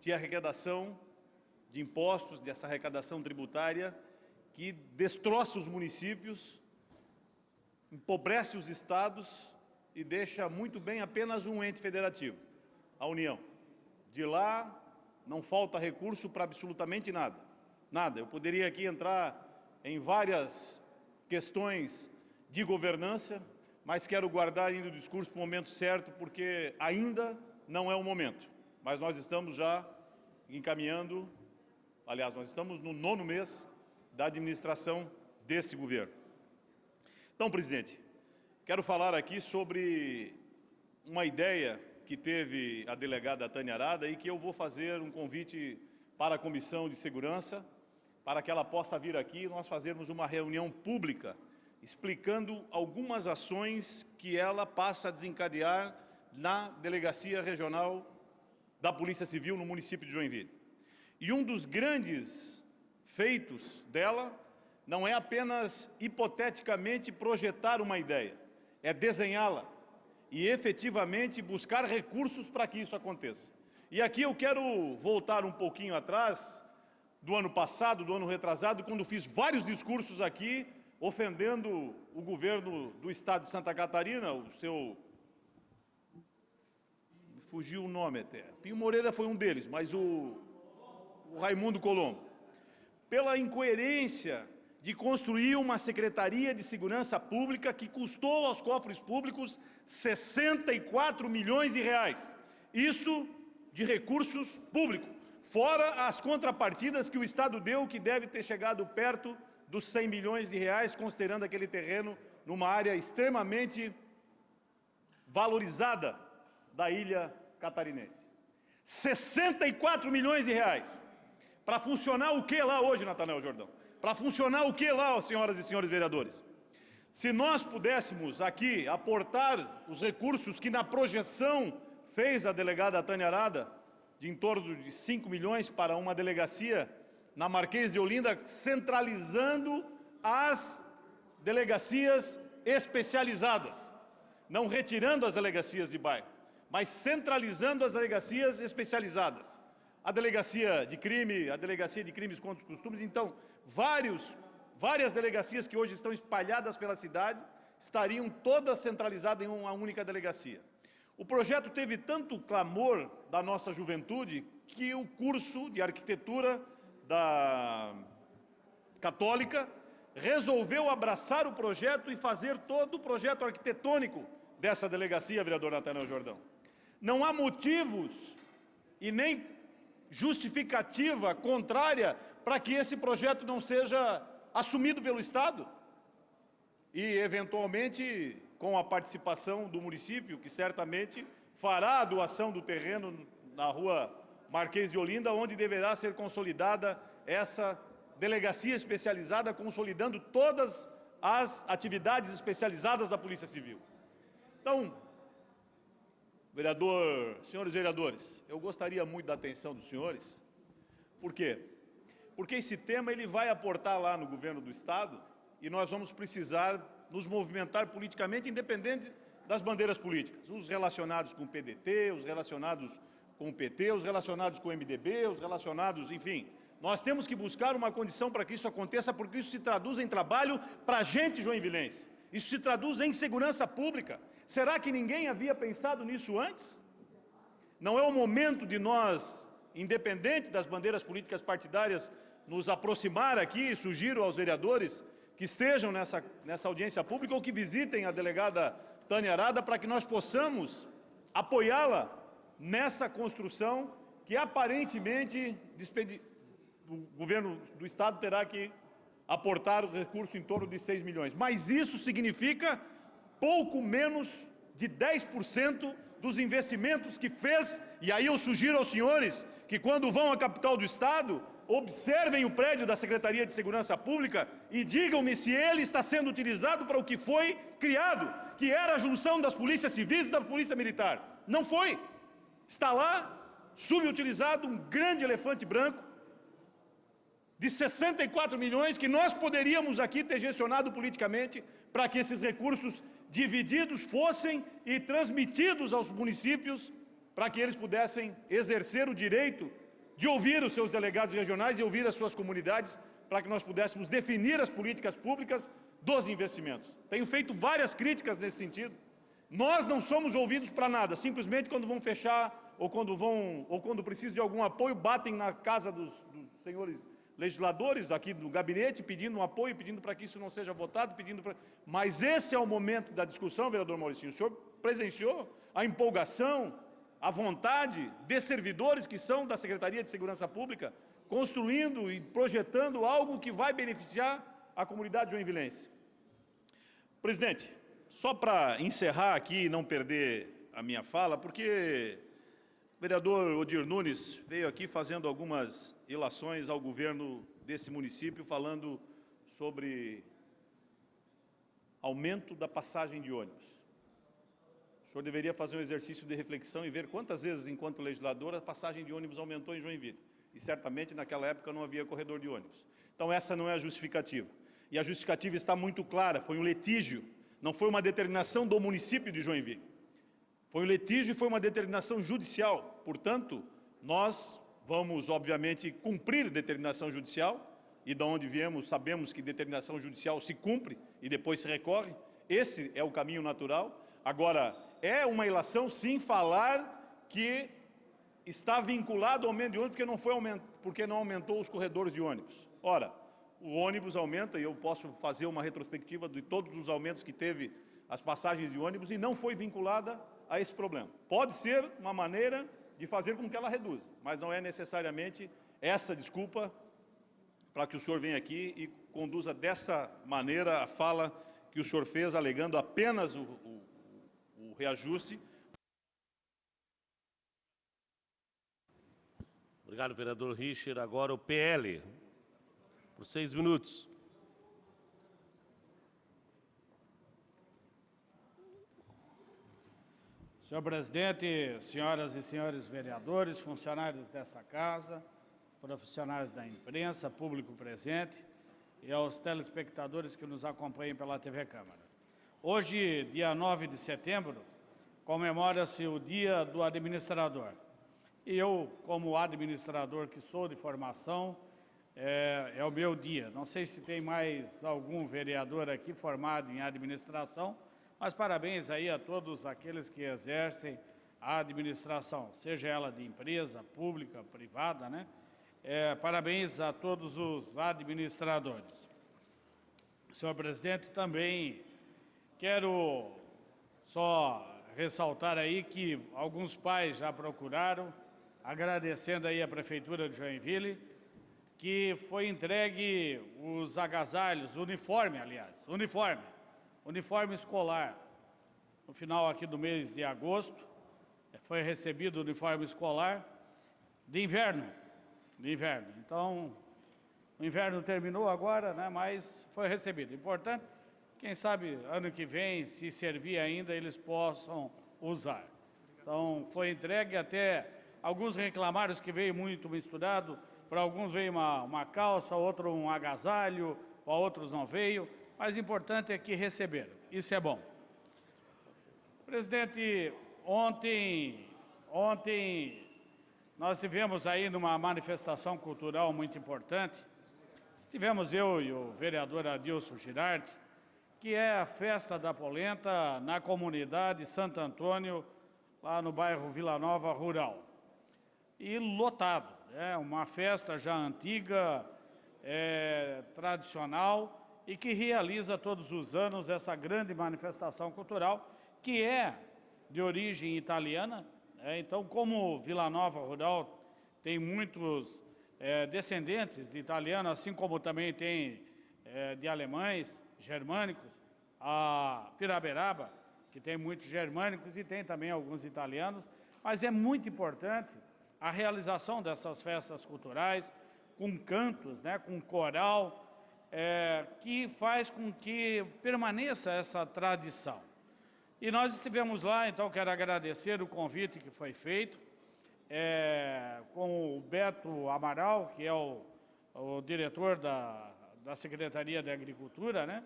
Speaker 11: de arrecadação de impostos, dessa arrecadação tributária, que destroça os municípios, empobrece os estados e deixa muito bem apenas um ente federativo, a União. De lá não falta recurso para absolutamente nada. Nada. Eu poderia aqui entrar em várias questões de governança, mas quero guardar ainda o discurso para o momento certo, porque ainda não é o momento. Mas nós estamos já encaminhando, aliás, nós estamos no 9º mês da administração desse governo. Então, presidente, quero falar aqui sobre uma ideia que teve a delegada Tânia Arada e que eu vou fazer um convite para a Comissão de Segurança, para que ela possa vir aqui e nós fazermos uma reunião pública, explicando algumas ações que ela passa a desencadear na Delegacia Regional da Polícia Civil no município de Joinville. E um dos grandes feitos dela não é apenas hipoteticamente projetar uma ideia, é desenhá-la e efetivamente buscar recursos para que isso aconteça. E aqui eu quero voltar um pouquinho atrás, do ano passado, do ano retrasado, quando fiz vários discursos aqui, ofendendo o governo do estado de Santa Catarina, o seu... fugiu o nome até. Pinho Moreira foi um deles, mas o Raimundo Colombo. Pela incoerência de construir uma Secretaria de Segurança Pública que custou aos cofres públicos 64 milhões de reais. Isso de recursos públicos, fora as contrapartidas que o Estado deu, que deve ter chegado perto dos 100 milhões de reais, considerando aquele terreno numa área extremamente valorizada da ilha catarinense. 64 milhões de reais. Para funcionar o que lá hoje, Natanael Jordão? Para funcionar o que lá, senhoras e senhores vereadores? Se nós pudéssemos aqui aportar os recursos que na projeção fez a delegada Tânia Arada, de em torno de 5 milhões para uma delegacia na Marquês de Olinda, centralizando as delegacias especializadas, não retirando as delegacias de bairro, mas centralizando as delegacias especializadas. A delegacia de crime, a delegacia de crimes contra os costumes, então, várias delegacias que hoje estão espalhadas pela cidade, estariam todas centralizadas em uma única delegacia. O projeto teve tanto clamor da nossa juventude que o curso de arquitetura da Católica resolveu abraçar o projeto e fazer todo o projeto arquitetônico dessa delegacia, vereador Natanael Jordão. Não há motivos e nem justificativa contrária para que esse projeto não seja assumido pelo Estado e, eventualmente, com a participação do município, que certamente fará a doação do terreno na rua Marquês de Olinda, onde deverá ser consolidada essa delegacia especializada, consolidando todas as atividades especializadas da Polícia Civil. Então, senhores vereadores, eu gostaria muito da atenção dos senhores. Por quê? Porque esse tema ele vai aportar lá no governo do Estado e nós vamos precisar nos movimentar politicamente, independente das bandeiras políticas. Os relacionados com o PDT, os relacionados com o PT, os relacionados com o MDB, os relacionados, enfim. Nós temos que buscar uma condição para que isso aconteça, porque isso se traduz em trabalho para a gente joinvilense. Isso se traduz em segurança pública. Será que ninguém havia pensado nisso antes? Não é o momento de nós, independente das bandeiras políticas partidárias, nos aproximar aqui, sugiro aos vereadores que estejam nessa audiência pública ou que visitem a delegada Tânia Arada para que nós possamos apoiá-la nessa construção que aparentemente o governo do Estado terá que aportar o recurso em torno de 6 milhões. Mas isso significa pouco menos de 10% dos investimentos que fez, e aí eu sugiro aos senhores que quando vão à capital do Estado, observem o prédio da Secretaria de Segurança Pública e digam-me se ele está sendo utilizado para o que foi criado, que era a junção das polícias civis e da polícia militar. Não foi. Está lá, subutilizado, um grande elefante branco de 64 milhões que nós poderíamos aqui ter gestionado politicamente para que esses recursos divididos fossem e transmitidos aos municípios para que eles pudessem exercer o direito de ouvir os seus delegados regionais e ouvir as suas comunidades para que nós pudéssemos definir as políticas públicas dos investimentos. Tenho feito várias críticas nesse sentido. Nós não somos ouvidos para nada, simplesmente quando vão fechar ou quando precisam de algum apoio, batem na casa dos senhores legisladores aqui do gabinete, pedindo um apoio, pedindo para que isso não seja votado, Mas esse é o momento da discussão, vereador Mauricinho. O senhor presenciou a empolgação, a vontade de servidores que são da Secretaria de Segurança Pública, construindo e projetando algo que vai beneficiar a comunidade joinvilense. Presidente, só para encerrar aqui e não perder a minha fala, porque o vereador Odir Nunes veio aqui fazendo algumas ilações ao governo desse município, falando sobre aumento da passagem de ônibus. O senhor deveria fazer um exercício de reflexão e ver quantas vezes, enquanto legislador, a passagem de ônibus aumentou em Joinville. E certamente naquela época não havia corredor de ônibus. Então essa não é a justificativa. E a justificativa está muito clara, foi um litígio, não foi uma determinação do município de Joinville. Foi um litígio e foi uma determinação judicial. Portanto, nós vamos, obviamente, cumprir determinação judicial, e de onde viemos sabemos que determinação judicial se cumpre e depois se recorre. Esse é o caminho natural. Agora, é uma ilação, sim, falar que está vinculado ao aumento de ônibus porque não aumentou os corredores de ônibus. Ora, o ônibus aumenta, e eu posso fazer uma retrospectiva de todos os aumentos que teve as passagens de ônibus, e não foi vinculada a esse problema. Pode ser uma maneira de fazer com que ela reduza, mas não é necessariamente essa desculpa para que o senhor venha aqui e conduza dessa maneira a fala que o senhor fez, alegando apenas o reajuste.
Speaker 2: Obrigado, vereador Richer. Agora o PL, por 6 minutos.
Speaker 3: Senhor presidente, senhoras e senhores vereadores, funcionários dessa casa, profissionais da imprensa, público presente e aos telespectadores que nos acompanham pela TV Câmara. Hoje, dia 9 de setembro, comemora-se o Dia do Administrador. E eu, como administrador que sou de formação, é o meu dia. Não sei se tem mais algum vereador aqui formado em administração, mas parabéns aí a todos aqueles que exercem a administração, seja ela de empresa, pública, privada, né? Parabéns a todos os administradores. Senhor presidente, também quero só ressaltar aí que alguns pais já procuraram, agradecendo aí a Prefeitura de Joinville, que foi entregue os agasalhos, uniforme escolar. No final aqui do mês de agosto, foi recebido o uniforme escolar de inverno. Então, o inverno terminou agora, né, mas foi recebido. Importante, quem sabe, ano que vem, se servir ainda, eles possam usar. Então, foi entregue até, alguns reclamaram que veio muito misturado, para alguns veio uma calça, outro um agasalho, para outros não veio, mas o importante é que receberam, isso é bom. Presidente, ontem nós tivemos aí numa manifestação cultural muito importante. Estivemos eu e o vereador Adilson Girardi, que é a Festa da Polenta na comunidade Santo Antônio, lá no bairro Vila Nova Rural. E lotado, é uma festa já antiga, tradicional, e que realiza todos os anos essa grande manifestação cultural, que é de origem italiana. Então, como Vila Nova Rural tem muitos descendentes de italianos, assim como também tem de alemães, germânicos, a Piraberaba, que tem muitos germânicos e tem também alguns italianos, mas é muito importante a realização dessas festas culturais, com cantos, né, com coral, que faz com que permaneça essa tradição. E nós estivemos lá, então quero agradecer o convite que foi feito, com o Beto Amaral, que é o diretor da Secretaria de Agricultura, né?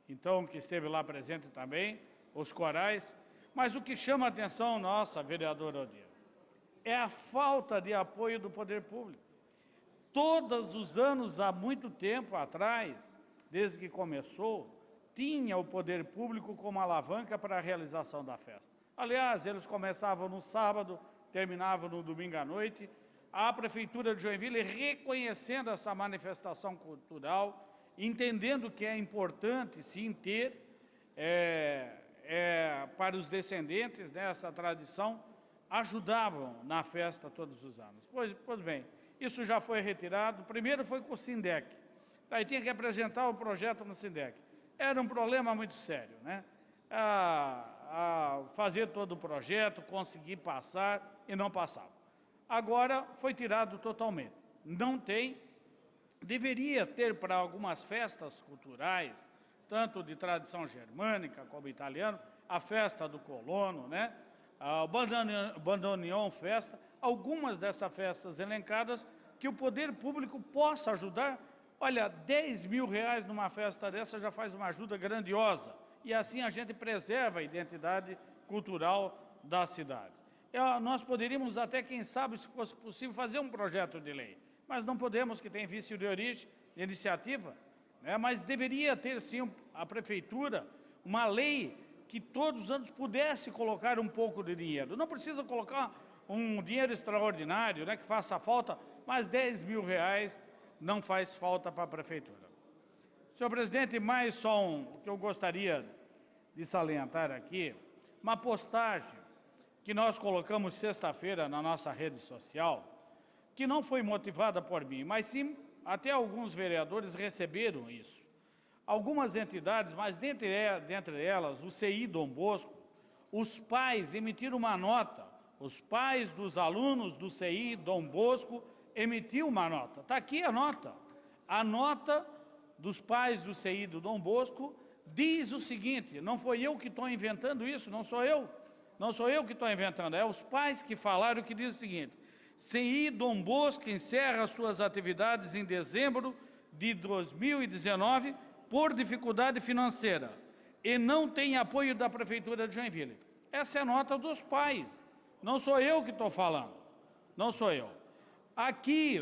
Speaker 3: Então, que esteve lá presente também, os corais. Mas o que chama a atenção nossa, vereador Odir, é a falta de apoio do poder público. Todos os anos, há muito tempo atrás, desde que começou, tinha o poder público como alavanca para a realização da festa. Aliás, eles começavam no sábado, terminavam no domingo à noite. A Prefeitura de Joinville, reconhecendo essa manifestação cultural, entendendo que é importante, sim, ter para os descendentes, né, essa tradição, ajudavam na festa todos os anos. Pois bem, isso já foi retirado. Primeiro foi com o SINDEC. Daí tinha que apresentar o projeto no SINDEC. Era um problema muito sério, né? Fazer todo o projeto, conseguir passar e não passava. Agora foi tirado totalmente. Não tem. Deveria ter para algumas festas culturais, tanto de tradição germânica como italiana, a festa do colono, né? A bandoneon festa, algumas dessas festas elencadas, que o poder público possa ajudar. Olha, 10 mil reais numa festa dessa já faz uma ajuda grandiosa. E assim a gente preserva a identidade cultural da cidade. Nós poderíamos até, quem sabe, se fosse possível, fazer um projeto de lei. Mas não podemos, que tem vício de origem, de iniciativa. Né? Mas deveria ter, sim, a Prefeitura, uma lei que todos os anos pudesse colocar um pouco de dinheiro. Não precisa colocar um dinheiro extraordinário, né, que faça falta, mas 10 mil reais não faz falta para a Prefeitura. Senhor presidente, mais só o que eu gostaria de salientar aqui, uma postagem que nós colocamos sexta-feira na nossa rede social, que não foi motivada por mim, mas sim até alguns vereadores receberam isso. Algumas entidades, mas dentre elas, o CI Dom Bosco, os pais emitiram uma nota, os pais dos alunos do CI Dom Bosco emitiu uma nota. Está aqui a nota. A nota dos pais do CI do Dom Bosco diz o seguinte: não foi eu que estou inventando isso, não sou eu que estou inventando, é os pais que falaram, que diz o seguinte: CI Dom Bosco encerra suas atividades em dezembro de 2019 por dificuldade financeira e não tem apoio da Prefeitura de Joinville. Essa é a nota dos pais, não sou eu que estou falando, não sou eu. Aqui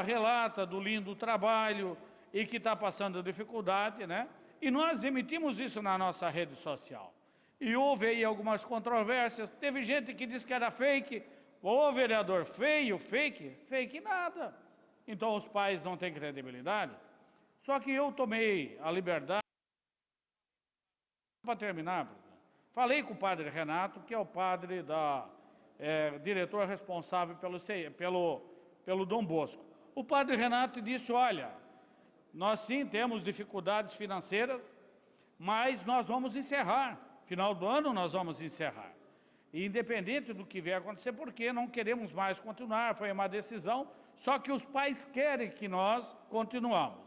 Speaker 3: relata do lindo trabalho e que está passando dificuldade, né? E nós emitimos isso na nossa rede social. E houve aí algumas controvérsias, teve gente que disse que era fake. Ô vereador, fake nada. Então os pais não têm credibilidade. Só que eu tomei a liberdade, para terminar, falei com o padre Renato, que é o padre diretor responsável pelo Dom Bosco. O padre Renato disse: olha, nós sim temos dificuldades financeiras, mas nós vamos encerrar. Final do ano nós vamos encerrar. E independente do que vier acontecer, porque não queremos mais continuar, foi uma decisão, só que os pais querem que nós continuamos.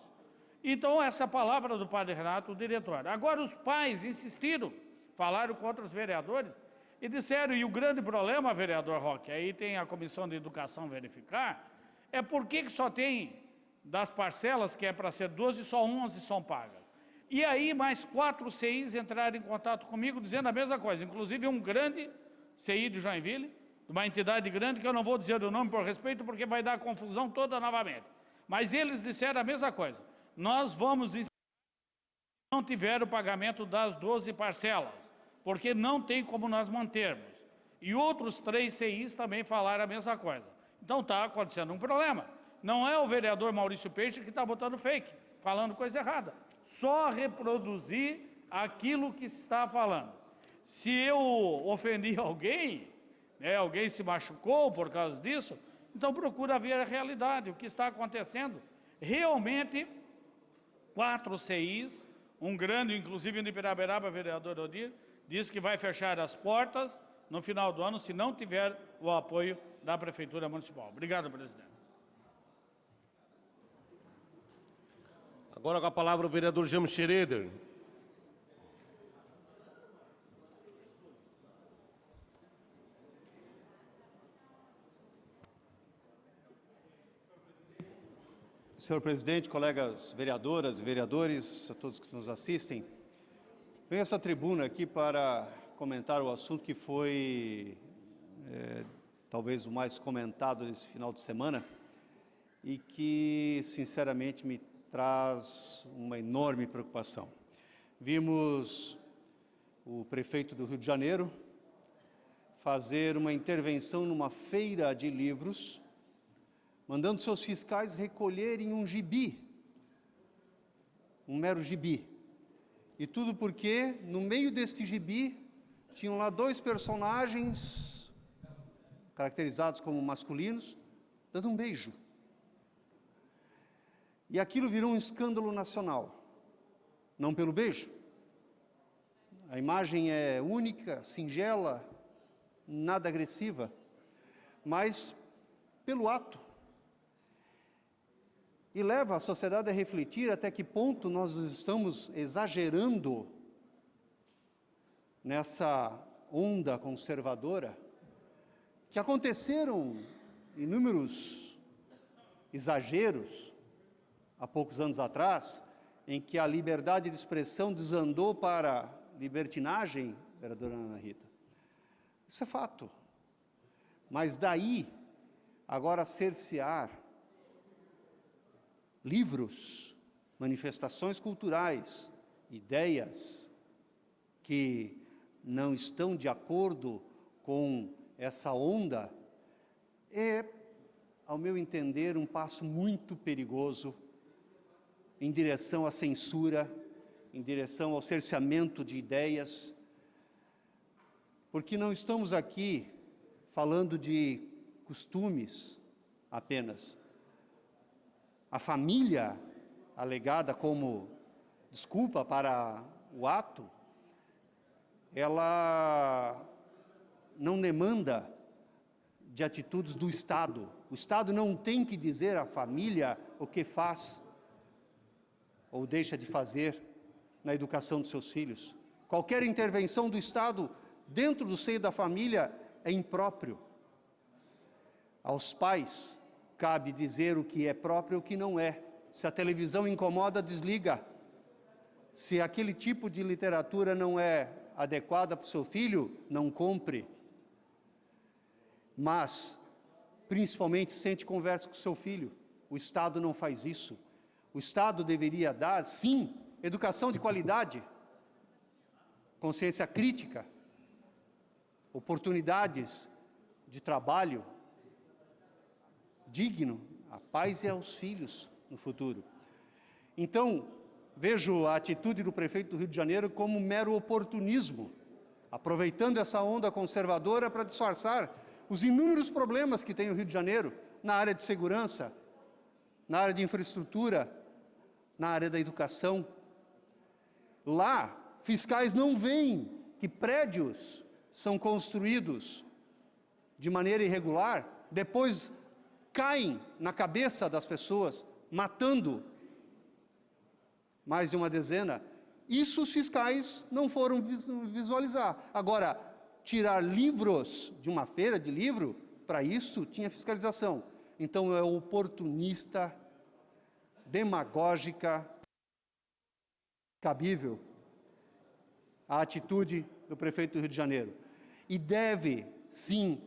Speaker 3: Então, essa palavra do padre Renato, o diretor. Agora, os pais insistiram, falaram com outros vereadores e disseram, e o grande problema, vereador Roque, aí tem a Comissão de Educação verificar, é por que só tem, das parcelas, que é para ser 12, só 11 são pagas. E aí, mais 4 CIs entraram em contato comigo, dizendo a mesma coisa, inclusive um grande CI de Joinville, de uma entidade grande, que eu não vou dizer o nome por respeito, porque vai dar confusão toda novamente. Mas eles disseram a mesma coisa. Nós vamos encerrar se não tiver o pagamento das 12 parcelas, porque não tem como nós mantermos. E outros 3 CIs também falaram a mesma coisa. Então está acontecendo um problema. Não é o vereador Maurício Peixe que está botando fake, falando coisa errada. Só reproduzir aquilo que está falando. Se eu ofendi alguém, né, alguém se machucou por causa disso, então procura ver a realidade, o que está acontecendo. Realmente, 4 CIs, um grande, inclusive no Ibiraberaba, vereador Odir, disse que vai fechar as portas no final do ano, se não tiver o apoio da Prefeitura Municipal. Obrigado, presidente.
Speaker 2: Agora com a palavra o vereador James Schroeder.
Speaker 4: Senhor presidente, colegas vereadoras e vereadores, a todos que nos assistem, venho a essa tribuna aqui para comentar o assunto que foi talvez o mais comentado nesse final de semana e que, sinceramente, me traz uma enorme preocupação. Vimos o prefeito do Rio de Janeiro fazer uma intervenção numa feira de livros, mandando seus fiscais recolherem um gibi, um mero gibi. E tudo porque, no meio deste gibi, tinham lá 2 personagens, caracterizados como masculinos, dando um beijo. E aquilo virou um escândalo nacional. Não pelo beijo. A imagem é única, singela, nada agressiva, mas pelo ato. E leva a sociedade a refletir até que ponto nós estamos exagerando nessa onda conservadora, que aconteceram inúmeros exageros há poucos anos atrás, em que a liberdade de expressão desandou para libertinagem, vereadora Ana Rita. Isso é fato. Mas daí, agora cercear livros, manifestações culturais, ideias que não estão de acordo com essa onda, é, ao meu entender, um passo muito perigoso em direção à censura, em direção ao cerceamento de ideias, porque não estamos aqui falando de costumes apenas. A família alegada como desculpa para o ato, ela não demanda de atitudes do Estado. O Estado não tem que dizer à família o que faz ou deixa de fazer na educação dos seus filhos. Qualquer intervenção do Estado dentro do seio da família é impróprio. Aos pais cabe dizer o que é próprio e o que não é. Se a televisão incomoda, desliga. Se aquele tipo de literatura não é adequada para o seu filho, não compre. Mas, principalmente, sente e converse com o seu filho. O Estado não faz isso. O Estado deveria dar, sim, educação de qualidade, consciência crítica, oportunidades de trabalho digno, a paz e aos filhos no futuro. Então, vejo a atitude do prefeito do Rio de Janeiro como um mero oportunismo, aproveitando essa onda conservadora para disfarçar os inúmeros problemas que tem o Rio de Janeiro na área de segurança, na área de infraestrutura, na área da educação. Lá, fiscais não veem que prédios são construídos de maneira irregular, depois caem na cabeça das pessoas, matando mais de uma dezena. Isso os fiscais não foram visualizar. Agora, tirar livros de uma feira de livro, para isso tinha fiscalização. Então é oportunista, demagógica, cabível a atitude do prefeito do Rio de Janeiro. E deve, sim,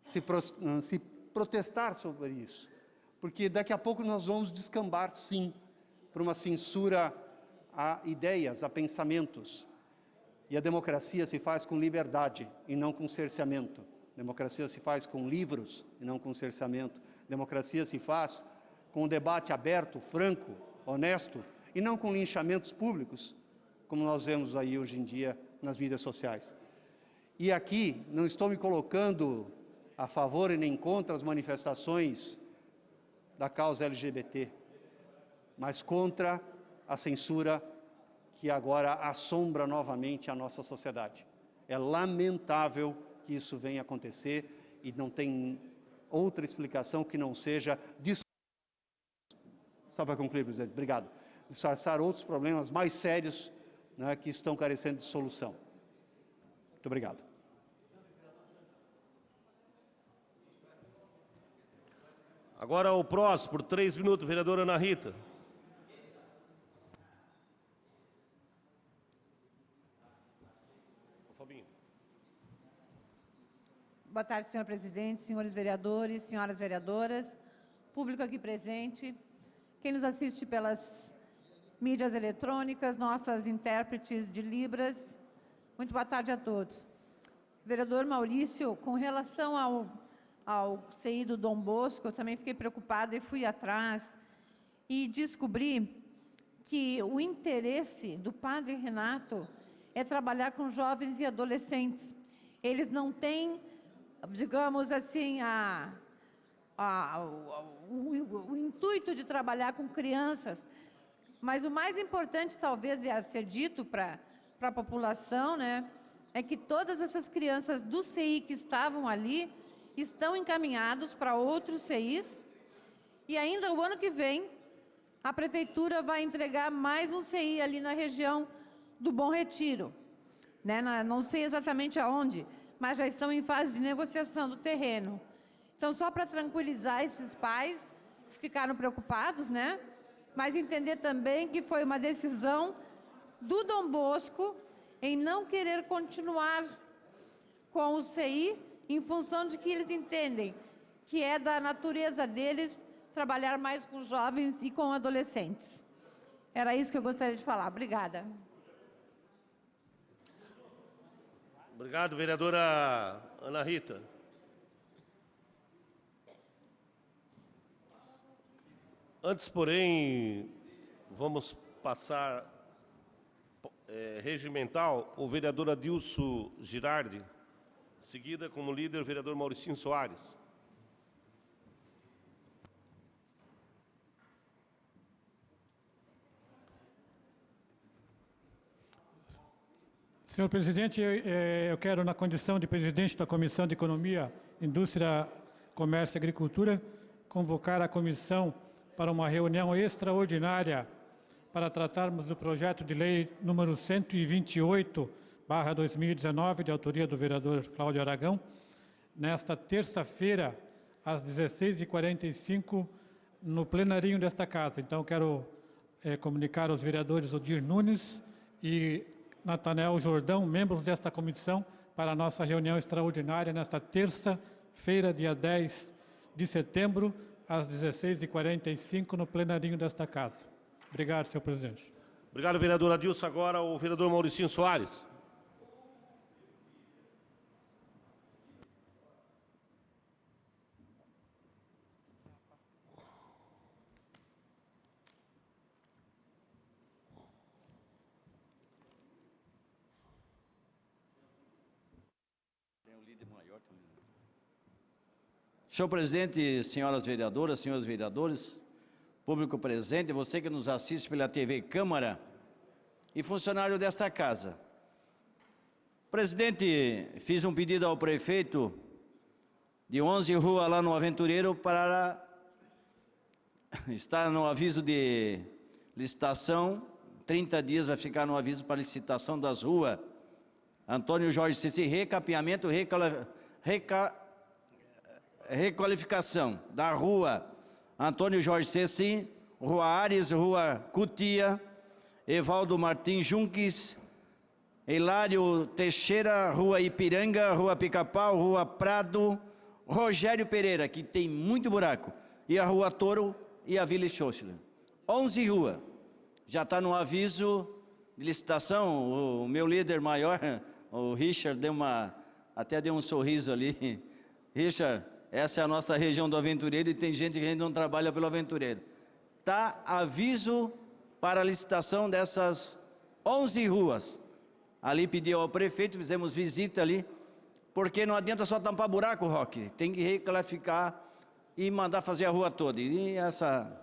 Speaker 13: se protestar sobre isso, porque daqui a pouco nós vamos descambar, sim, para uma censura a ideias, a pensamentos. E a democracia se faz com liberdade e não com cerceamento. Democracia se faz com livros e não com cerceamento. Democracia se faz com um debate aberto, franco, honesto, e não com linchamentos públicos, como nós vemos aí hoje em dia nas mídias sociais. E aqui não estou me colocando a favor e nem contra as manifestações da causa LGBT, mas contra a censura que agora assombra novamente a nossa sociedade. É lamentável que isso venha acontecer e não tem outra explicação que não seja só para concluir, presidente, obrigado, disfarçar outros problemas mais sérios, né, que estão carecendo de solução. Muito obrigado.
Speaker 2: Agora o próximo, por 3 minutos, vereadora Ana Rita.
Speaker 14: Boa tarde, senhor presidente, senhores vereadores, senhoras vereadoras, público aqui presente, quem nos assiste pelas mídias eletrônicas, nossas intérpretes de Libras, muito boa tarde a todos. Vereador Maurício, com relação ao CI do Dom Bosco, eu também fiquei preocupada e fui atrás e descobri que o interesse do padre Renato é trabalhar com jovens e adolescentes. Eles não têm, digamos assim, o intuito de trabalhar com crianças, mas o mais importante, talvez, a ser dito para a população, né, é que todas essas crianças do CI que estavam ali estão encaminhados para outros CIs, e ainda o ano que vem a Prefeitura vai entregar mais um CI ali na região do Bom Retiro, né, não sei exatamente aonde, mas já estão em fase de negociação do terreno. Então, só para tranquilizar esses pais que ficaram preocupados, né? Mas entender também que foi uma decisão do Dom Bosco em não querer continuar com o CI, em função de que eles entendem que é da natureza deles trabalhar mais com jovens e com adolescentes. Era isso que eu gostaria de falar. Obrigada.
Speaker 2: Obrigado, vereadora Ana Rita. Antes, porém, vamos passar regimental, o vereador Adilson Girardi, seguida como líder o vereador Mauricinho Soares.
Speaker 15: Senhor presidente, eu quero, na condição de presidente da Comissão de Economia, Indústria, Comércio e Agricultura, convocar a comissão para uma reunião extraordinária para tratarmos do projeto de lei número 128/2019, de autoria do vereador Cláudio Aragão, nesta terça-feira, às 16h45, no plenarinho desta casa. Então, quero comunicar aos vereadores Odir Nunes e Natanael Jordão, membros desta comissão, para a nossa reunião extraordinária nesta terça-feira, dia 10 de setembro, às 16h45, no plenarinho desta casa. Obrigado, senhor presidente.
Speaker 2: Obrigado, vereador Adilson. Agora o vereador Mauricinho Soares.
Speaker 16: Senhor presidente, senhoras vereadoras, senhores vereadores, público presente, você que nos assiste pela TV Câmara e funcionário desta casa. Presidente, fiz um pedido ao prefeito de 11 Rua lá no Aventureiro para estar no aviso de licitação, 30 dias vai ficar no aviso para licitação das ruas Antônio Jorge Ceci, recapeamento, requalificação da rua Antônio Jorge Ceci, Rua Ares, Rua Cutia, Evaldo Martins Junques, Hilário Teixeira, Rua Ipiranga, Rua Pica-Pau, Rua Prado, Rogério Pereira, que tem muito buraco, e a Rua Toro e a Vila Schochler. 11 ruas. Já está no aviso de licitação. O meu líder maior, o Richard, até deu um sorriso ali. Richard, essa é a nossa região do Aventureiro e tem gente que ainda não trabalha pelo Aventureiro. Está aviso para a licitação dessas 11 ruas. Ali pediu ao prefeito, fizemos visita ali, porque não adianta só tampar buraco, Roque, tem que reclassificar e mandar fazer a rua toda. E essa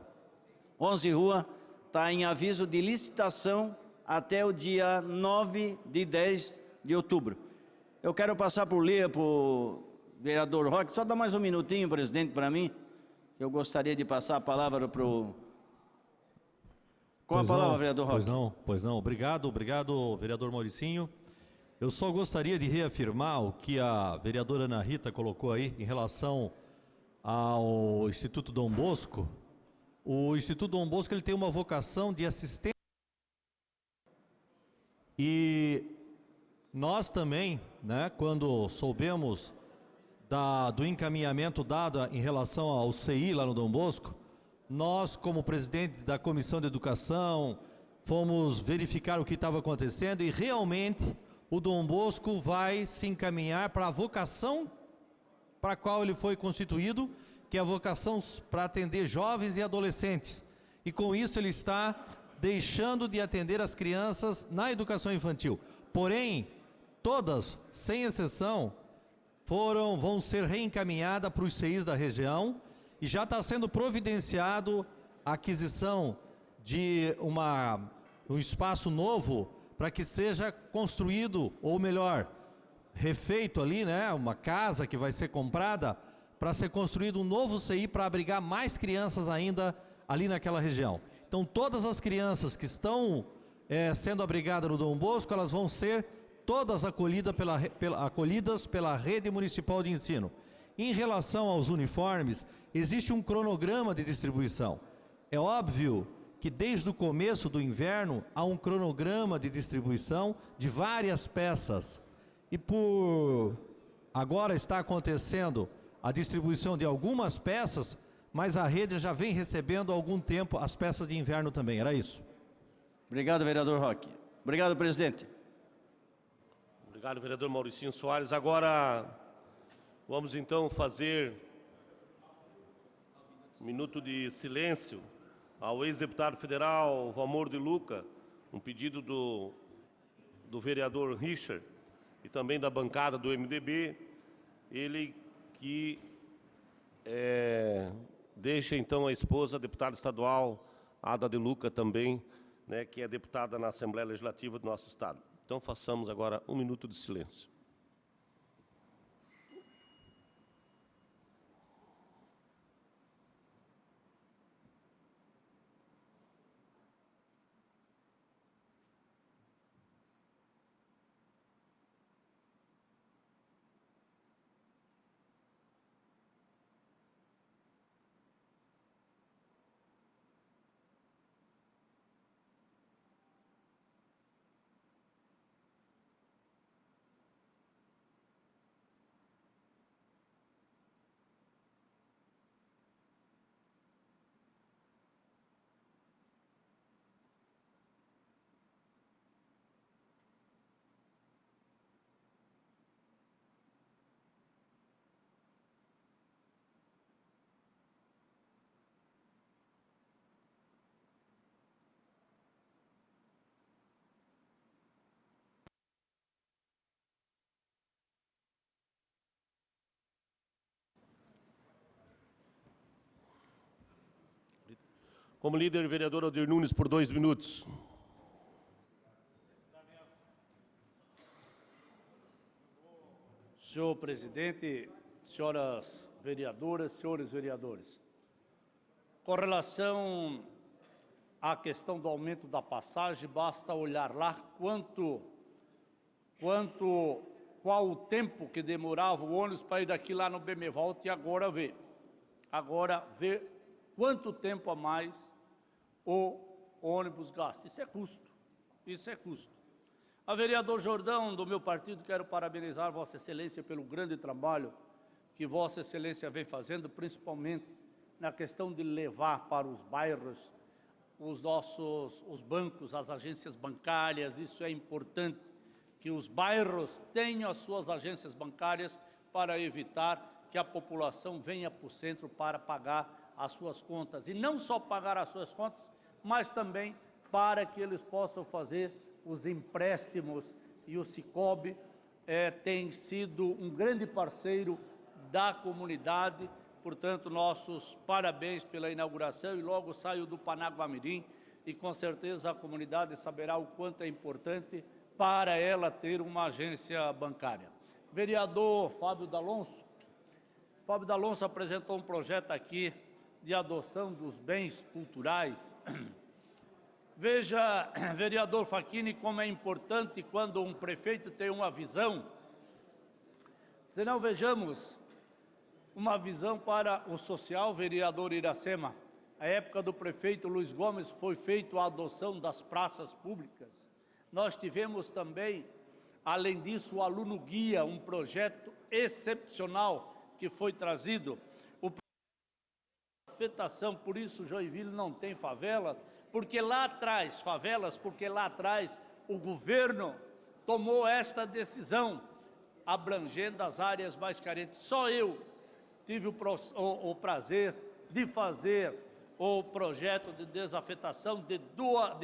Speaker 16: 11 ruas está em aviso de licitação até o dia 9 de 10 de outubro. Eu quero passar por ler para o vereador Roque, só dá mais um minutinho, presidente, para mim. Eu gostaria de passar a palavra para o... Com a palavra, vereador Roque.
Speaker 17: Pois não. Obrigado, vereador Mauricinho. Eu só gostaria de reafirmar o que a vereadora Ana Rita colocou aí em relação ao Instituto Dom Bosco. O Instituto Dom Bosco ele tem uma vocação de assistência. E nós também, né, quando soubemos do encaminhamento dado em relação ao CI lá no Dom Bosco, nós, como presidente da Comissão de Educação, fomos verificar o que estava acontecendo e realmente o Dom Bosco vai se encaminhar para a vocação para a qual ele foi constituído, que é a vocação para atender jovens e adolescentes. E com isso ele está deixando de atender as crianças na educação infantil. Porém, todas, sem exceção, vão ser reencaminhadas para os CIs da região e já está sendo providenciado a aquisição de um espaço novo para que seja construído, ou melhor, refeito ali, né, uma casa que vai ser comprada para ser construído um novo CI para abrigar mais crianças ainda ali naquela região. Então, todas as crianças que estão sendo abrigadas no Dom Bosco, elas vão ser todas acolhidas pela rede municipal de ensino. Em relação aos uniformes, existe um cronograma de distribuição. É óbvio que desde o começo do inverno há um cronograma de distribuição de várias peças. E por agora está acontecendo a distribuição de algumas peças, mas a rede já vem recebendo há algum tempo as peças de inverno também. Era isso.
Speaker 16: Obrigado, vereador Roque. Obrigado, presidente.
Speaker 2: Obrigado, vereador Mauricinho Soares. Agora, vamos então fazer um minuto de silêncio ao ex-deputado federal Valmor de Luca, um pedido do vereador Richard e também da bancada do MDB, ele que deixa então a esposa, a deputada estadual Ada de Luca também, né, que é deputada na Assembleia Legislativa do nosso estado. Então façamos agora um minuto de silêncio. Como líder, vereador Aldir Nunes, por 2 minutos.
Speaker 3: Senhor presidente, senhoras vereadoras, senhores vereadores, com relação à questão do aumento da passagem, basta olhar lá qual o tempo que demorava o ônibus para ir daqui lá no Bemevolta e agora ver quanto tempo a mais o ônibus gasta. Isso é custo. A vereador Jordão, do meu partido, quero parabenizar Vossa Excelência pelo grande trabalho que Vossa Excelência vem fazendo, principalmente na questão de levar para os bairros os bancos, as agências bancárias. Isso é importante, que os bairros tenham as suas agências bancárias para evitar que a população venha para o centro para pagar as suas contas. E não só pagar as suas contas, mas também para que eles possam fazer os empréstimos. E o Sicob tem sido um grande parceiro da comunidade. Portanto, nossos parabéns pela inauguração, e logo saio do Panaguamirim, e com certeza a comunidade saberá o quanto é importante para ela ter uma agência bancária. Vereador Fábio D'Alonso apresentou um projeto aqui de adoção dos bens culturais. Veja, vereador Facchini, como é importante quando um prefeito tem uma visão. Se não vejamos uma visão para o social, vereador Iracema, a época do prefeito Luiz Gomes foi feita a adoção das praças públicas. Nós tivemos também, além disso, o aluno guia, um projeto excepcional que foi trazido. O afetação, por isso Joinville não tem favela, porque lá atrás, favelas, porque lá atrás o governo tomou esta decisão, abrangendo as áreas mais carentes. Só eu tive o prazer de fazer o projeto de desafetação de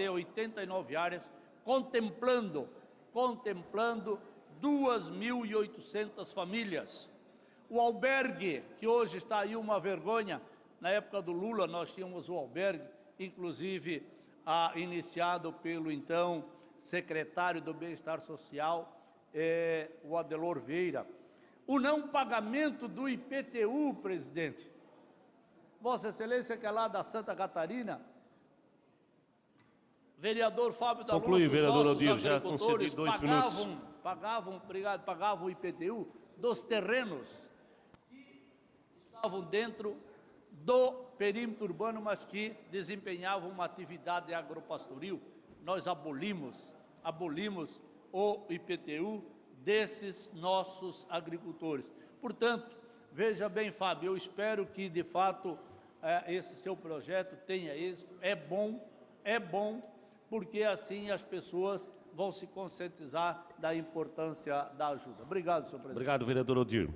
Speaker 3: 89 áreas, contemplando 2.800 famílias. O albergue, que hoje está aí uma vergonha, na época do Lula nós tínhamos o albergue, inclusive iniciado pelo então secretário do Bem-Estar Social, o Adelor Vieira. O não pagamento do IPTU, presidente. Vossa Excelência, que é lá da Santa Catarina, vereador Fábio D'Alonso,
Speaker 2: conclui, vereador Odir, já concedi 2 minutos.
Speaker 3: Pagavam o IPTU dos terrenos que estavam dentro do perímetro urbano, mas que desempenhavam uma atividade agropastoril. Nós abolimos o IPTU desses nossos agricultores. Portanto, veja bem, Fábio, eu espero que, de fato, esse seu projeto tenha êxito. É bom, porque assim as pessoas vão se conscientizar da importância da ajuda. Obrigado, senhor presidente.
Speaker 2: Obrigado, vereador Odir.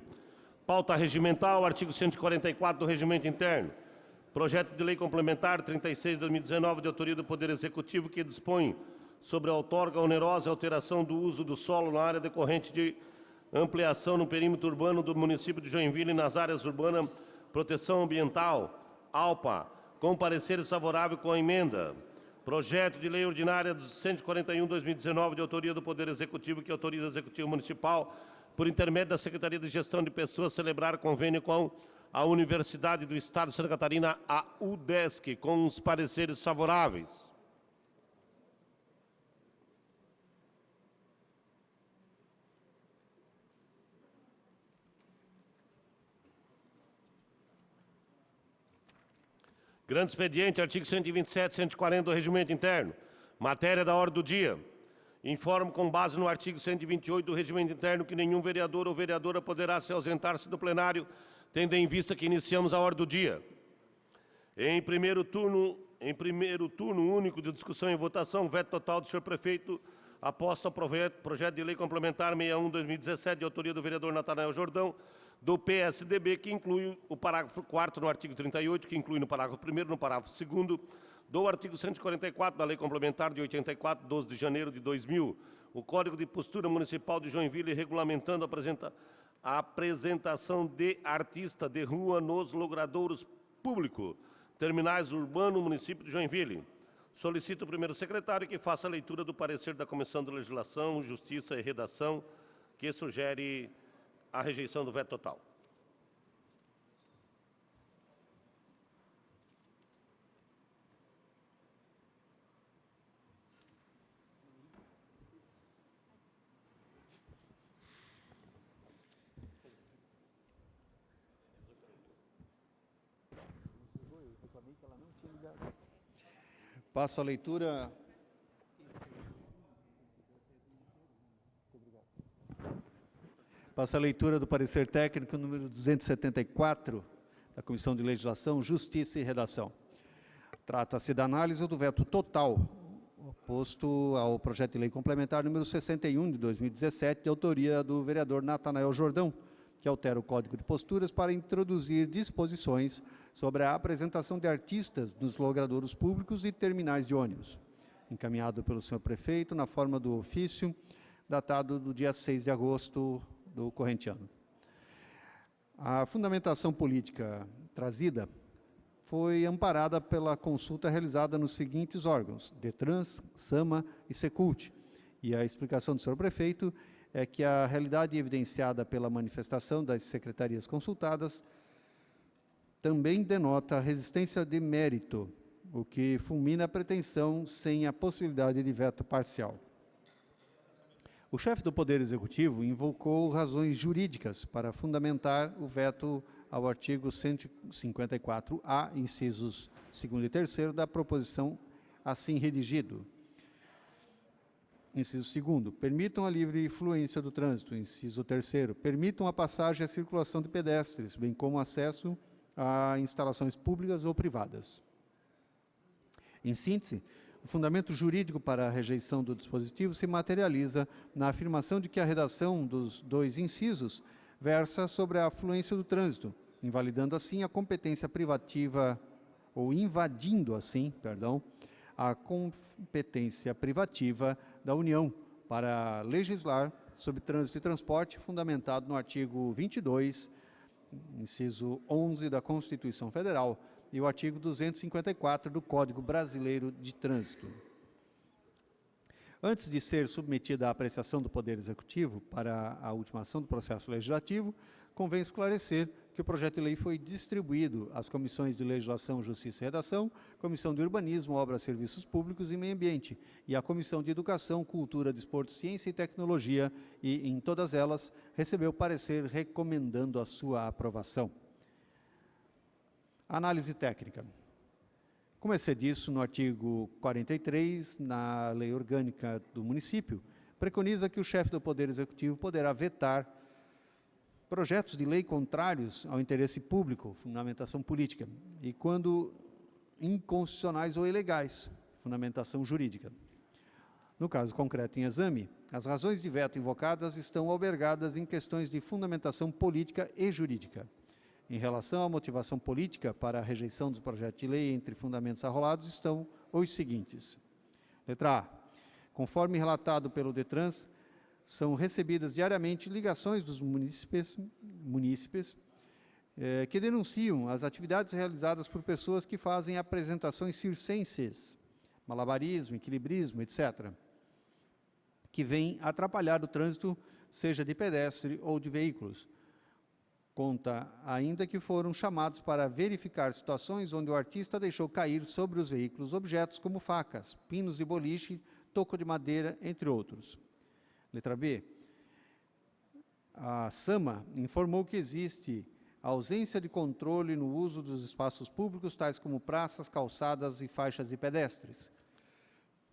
Speaker 2: Pauta regimental, artigo 144 do Regimento Interno. Projeto de Lei Complementar 36/2019, de autoria do Poder Executivo, que dispõe sobre a outorga onerosa e alteração do uso do solo na área decorrente de ampliação no perímetro urbano do município de Joinville e nas áreas urbanas, proteção ambiental, ALPA, com pareceres favoráveis com a emenda. Projeto de Lei Ordinária 141/2019, de autoria do Poder Executivo, que autoriza o Executivo Municipal, por intermédio da Secretaria de Gestão de Pessoas, celebrar convênio com a Universidade do Estado de Santa Catarina, a UDESC, com os pareceres favoráveis. Grande expediente, artigo 127, 140 do Regimento Interno. Matéria da ordem do dia. Informo com base no artigo 128 do Regimento Interno que nenhum vereador ou vereadora poderá se ausentar-se do plenário, tendo em vista que iniciamos a ordem do dia. Em primeiro turno único de discussão e votação, veto total do senhor prefeito, aposto ao projeto de lei complementar 61/2017, de autoria do vereador Natanael Jordão, do PSDB, que inclui o parágrafo 4º no artigo 38, que inclui no parágrafo 1º, no parágrafo 2º, do artigo 144 da Lei Complementar de 84, 12 de janeiro de 2000, o Código de Postura Municipal de Joinville, regulamentando a apresentação de artista de rua nos logradouros públicos, terminais urbanos, município de Joinville. Solicito o primeiro secretário que faça a leitura do parecer da Comissão de Legislação, Justiça e Redação, que sugere a rejeição do veto total.
Speaker 4: Passo a leitura. Passa a leitura do parecer técnico número 274 da Comissão de Legislação, Justiça e Redação. Trata-se da análise do veto total oposto ao projeto de lei complementar número 61 de 2017, de autoria do vereador Natanael Jordão, que altera o Código de Posturas para introduzir disposições sobre a apresentação de artistas nos logradouros públicos e terminais de ônibus, encaminhado pelo senhor prefeito na forma do ofício, datado do dia 6 de agosto do corrente ano. A fundamentação política trazida foi amparada pela consulta realizada nos seguintes órgãos: DETRANS, SAMA e SECULT. E a explicação do senhor prefeito é que a realidade evidenciada pela manifestação das secretarias consultadas também denota resistência de mérito, o que fulmina a pretensão sem a possibilidade de veto parcial. O chefe do Poder Executivo invocou razões jurídicas para fundamentar o veto ao artigo 154-A, incisos 2º e 3º da proposição assim redigido. Inciso 2º, permitam a livre fluência do trânsito. Inciso 3º, permitam a passagem e a circulação de pedestres, bem como acesso a instalações públicas ou privadas. Em síntese, o fundamento jurídico para a rejeição do dispositivo se materializa na afirmação de que a redação dos dois incisos versa sobre a fluência do trânsito, invalidando assim a competência privativa, ou invadindo assim, perdão, a competência privativa da União para legislar sobre trânsito e transporte, fundamentado no artigo 22, inciso 11 da Constituição Federal, e o artigo 254 do Código Brasileiro de Trânsito. Antes de ser submetida à apreciação do Poder Executivo para a ultimação do processo legislativo, convém esclarecer que o projeto de lei foi distribuído às comissões de Legislação, Justiça e Redação, Comissão de Urbanismo, Obras, Serviços Públicos e Meio Ambiente, e à Comissão de Educação, Cultura, Desporto, Ciência e Tecnologia, e, em todas elas, recebeu parecer recomendando a sua aprovação. Análise técnica. Como excediço no artigo 43, na Lei Orgânica do Município, preconiza que o chefe do Poder Executivo poderá vetar projetos de lei contrários ao interesse público, fundamentação política, e quando inconstitucionais ou ilegais, fundamentação jurídica. No caso concreto em exame, as razões de veto invocadas estão albergadas em questões de fundamentação política e jurídica. Em relação à motivação política para a rejeição do projeto de lei, entre fundamentos arrolados estão os seguintes. Letra A. Conforme relatado pelo DETRANS, são recebidas diariamente ligações dos munícipes que denunciam as atividades realizadas por pessoas que fazem apresentações circenses, malabarismo, equilibrismo, etc., que vêm atrapalhar o trânsito, seja de pedestre ou de veículos. Conta ainda que foram chamados para verificar situações onde o artista deixou cair sobre os veículos objetos como facas, pinos de boliche, toco de madeira, entre outros. Letra B. A SAMA informou que existe ausência de controle no uso dos espaços públicos, tais como praças, calçadas e faixas de pedestres.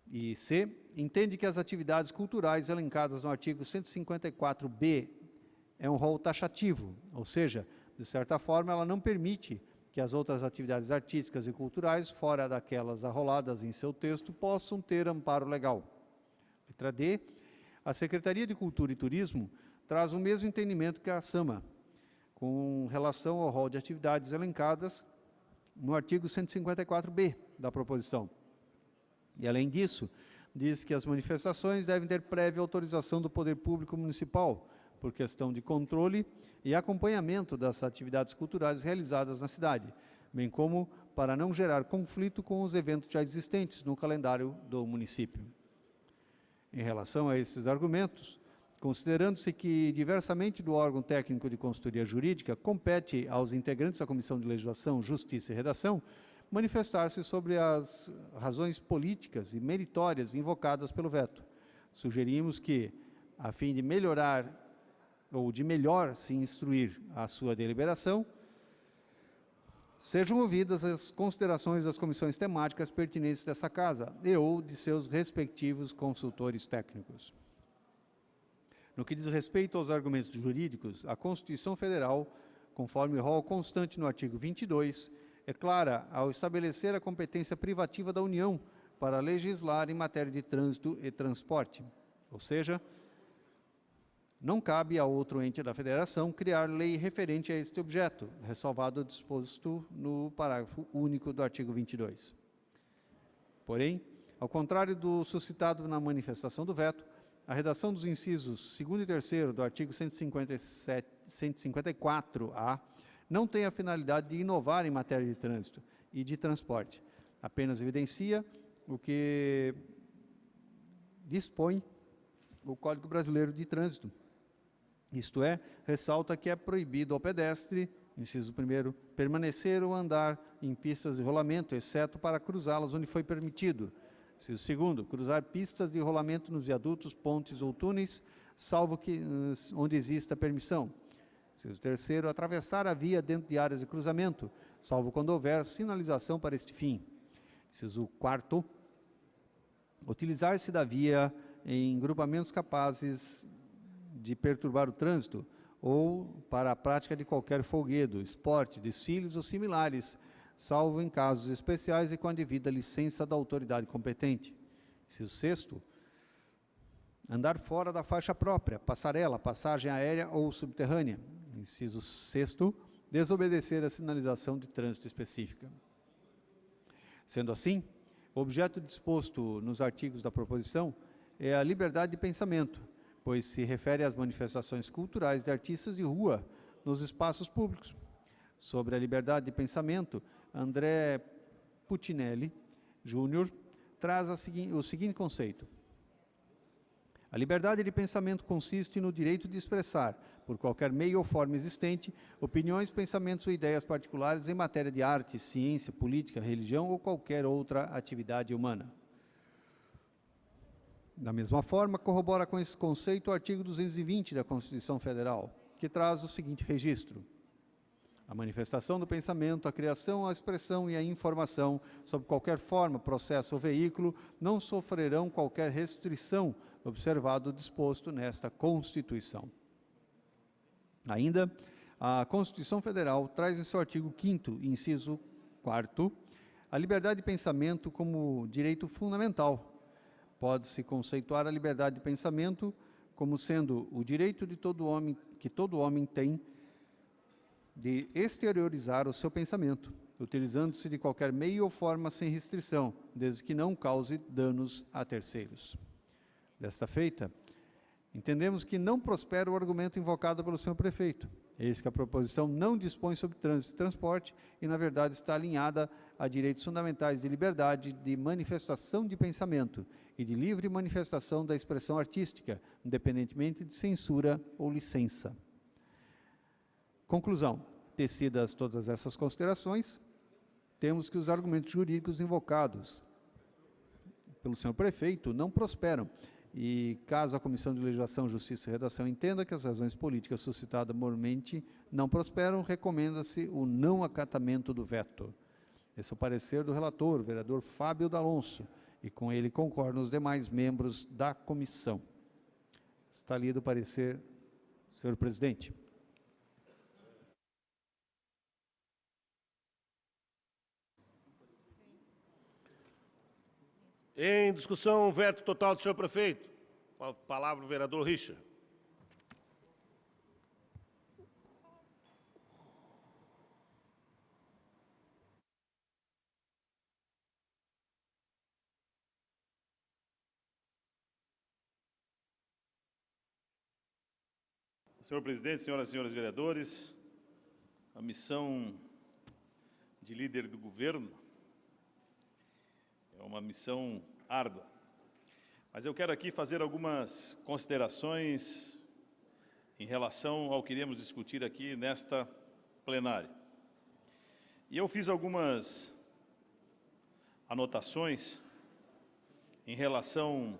Speaker 4: E C. Entende que as atividades culturais elencadas no artigo 154b é um rol taxativo, ou seja, de certa forma ela não permite que as outras atividades artísticas e culturais, fora daquelas arroladas em seu texto, possam ter amparo legal. Letra D. A Secretaria de Cultura e Turismo traz o mesmo entendimento que a SAMA, com relação ao rol de atividades elencadas no artigo 154b da proposição. E, além disso, diz que as manifestações devem ter prévia autorização do Poder Público Municipal, por questão de controle e acompanhamento das atividades culturais realizadas na cidade, bem como para não gerar conflito com os eventos já existentes no calendário do município. Em relação a esses argumentos, considerando-se que, diversamente do órgão técnico de consultoria jurídica, compete aos integrantes da Comissão de Legislação, Justiça e Redação manifestar-se sobre as razões políticas e meritórias invocadas pelo veto. Sugerimos que, a fim de melhorar ou de melhor se instruir a sua deliberação, sejam ouvidas as considerações das comissões temáticas pertinentes dessa Casa e ou de seus respectivos consultores técnicos. No que diz respeito aos argumentos jurídicos, a Constituição Federal, conforme rol constante no artigo 22, é clara ao estabelecer a competência privativa da União para legislar em matéria de trânsito e transporte. Ou seja, não cabe a outro ente da Federação criar lei referente a este objeto, ressalvado o disposto no parágrafo único do artigo 22. Porém, ao contrário do suscitado na manifestação do veto, a redação dos incisos 2º e 3º do artigo 154-A não tem a finalidade de inovar em matéria de trânsito e de transporte, apenas evidencia o que dispõe o Código Brasileiro de Trânsito. Isto é, ressalta que é proibido ao pedestre, inciso 1º, permanecer ou andar em pistas de rolamento, exceto para cruzá-las onde foi permitido. Inciso 2º, cruzar pistas de rolamento nos viadutos, pontes ou túneis, salvo que onde exista permissão. Inciso 3º, atravessar a via dentro de áreas de cruzamento, salvo quando houver sinalização para este fim. Inciso 4º, utilizar-se da via em grupamentos capazes de perturbar o trânsito ou para a prática de qualquer folguedo, esporte, desfiles ou similares, salvo em casos especiais e com a devida licença da autoridade competente. Inciso 6º, andar fora da faixa própria, passarela, passagem aérea ou subterrânea. Inciso 6º, desobedecer a sinalização de trânsito específica. Sendo assim, o objeto disposto nos artigos da proposição é a liberdade de pensamento, pois se refere às manifestações culturais de artistas de rua nos espaços públicos. Sobre a liberdade de pensamento, André Puccinelli Júnior traz o seguinte conceito. A liberdade de pensamento consiste no direito de expressar, por qualquer meio ou forma existente, opiniões, pensamentos ou ideias particulares em matéria de arte, ciência, política, religião ou qualquer outra atividade humana. Da mesma forma, corrobora com esse conceito o artigo 220 da Constituição Federal, que traz o seguinte registro. A manifestação do pensamento, a criação, a expressão e a informação, sob qualquer forma, processo ou veículo, não sofrerão qualquer restrição, observado o disposto nesta Constituição. Ainda, a Constituição Federal traz em seu artigo 5º, inciso 4º, a liberdade de pensamento como direito fundamental. Pode-se conceituar a liberdade de pensamento como sendo o direito de todo homem, que todo homem tem de exteriorizar o seu pensamento, utilizando-se de qualquer meio ou forma sem restrição, desde que não cause danos a terceiros. Desta feita, entendemos que não prospera o argumento invocado pelo senhor prefeito. Eis que a proposição não dispõe sobre trânsito e transporte e, na verdade, está alinhada a direitos fundamentais de liberdade, de manifestação de pensamento e de livre manifestação da expressão artística, independentemente de censura ou licença. Conclusão. Tecidas todas essas considerações, temos que os argumentos jurídicos invocados pelo senhor prefeito não prosperam. E, caso a Comissão de Legislação, Justiça e Redação entenda que as razões políticas suscitadas mormente não prosperam, recomenda-se o não acatamento do veto. Esse é o parecer do relator, o vereador Fábio D'Alonso, e com ele concordam os demais membros da comissão. Está lido o parecer, senhor presidente.
Speaker 2: Em discussão, veto total do senhor prefeito. Com a palavra o vereador Richa.
Speaker 11: Senhor presidente, senhoras e senhores vereadores, a missão de líder do governo é uma missão árdua. Mas eu quero aqui fazer algumas considerações em relação ao que iremos discutir aqui nesta plenária. E eu fiz algumas anotações em relação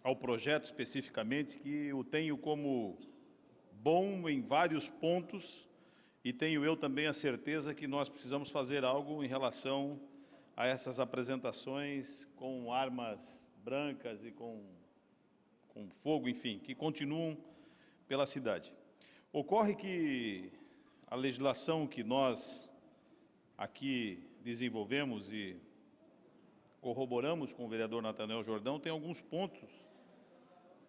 Speaker 11: ao projeto especificamente, que eu tenho como bom em vários pontos, e tenho eu também a certeza que nós precisamos fazer algo em relação a essas apresentações com armas brancas e com com fogo, enfim, que continuam pela cidade. Ocorre que a legislação que nós aqui desenvolvemos e corroboramos com o vereador Natanael Jordão tem alguns pontos,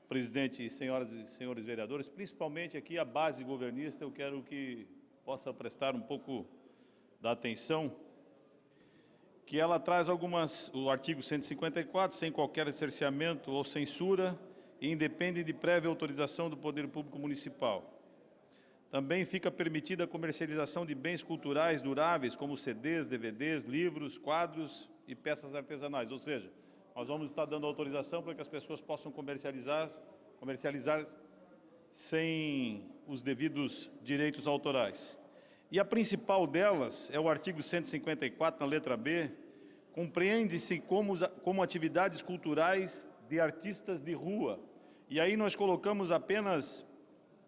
Speaker 11: presidente, senhoras e senhores vereadores, principalmente aqui a base governista, eu quero que possa prestar um pouco da atenção, que ela traz algumas, o artigo 154, sem qualquer cerceamento ou censura, e independe de prévia autorização do Poder Público Municipal. Também fica permitida a comercialização de bens culturais duráveis, como CDs, DVDs, livros, quadros e peças artesanais. Ou seja, nós vamos estar dando autorização para que as pessoas possam comercializar sem os devidos direitos autorais. E a principal delas é o artigo 154, na letra B, compreende-se como atividades culturais de artistas de rua. E aí nós colocamos apenas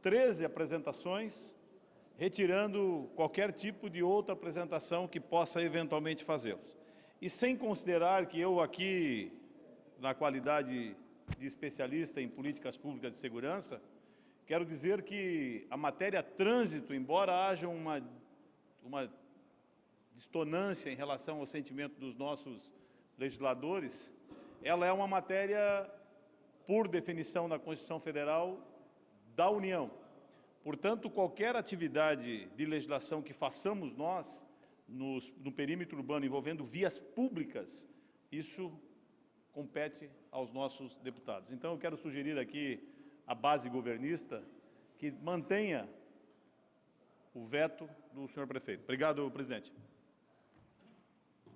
Speaker 11: 13 apresentações, retirando qualquer tipo de outra apresentação que possa eventualmente fazê-los. E sem considerar que eu aqui, na qualidade de especialista em políticas públicas de segurança, quero dizer que a matéria trânsito, embora haja uma dissonância em relação ao sentimento dos nossos legisladores, ela é uma matéria, por definição da Constituição Federal, da União. Portanto, qualquer atividade de legislação que façamos nós, no perímetro urbano envolvendo vias públicas, isso compete aos nossos deputados. Então, eu quero sugerir aqui a base governista que mantenha o veto do senhor prefeito. Obrigado, presidente.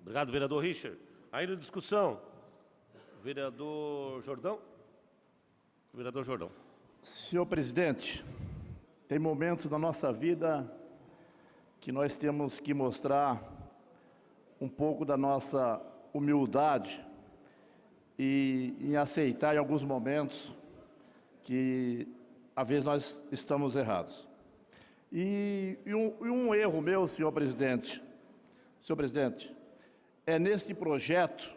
Speaker 2: Obrigado, vereador Richard. Ainda em discussão, vereador Jordão. Vereador Jordão.
Speaker 5: Senhor presidente, tem momentos na nossa vida que nós temos que mostrar um pouco da nossa humildade e em aceitar em alguns momentos que às vezes nós estamos errados. E um erro meu, senhor presidente, é neste projeto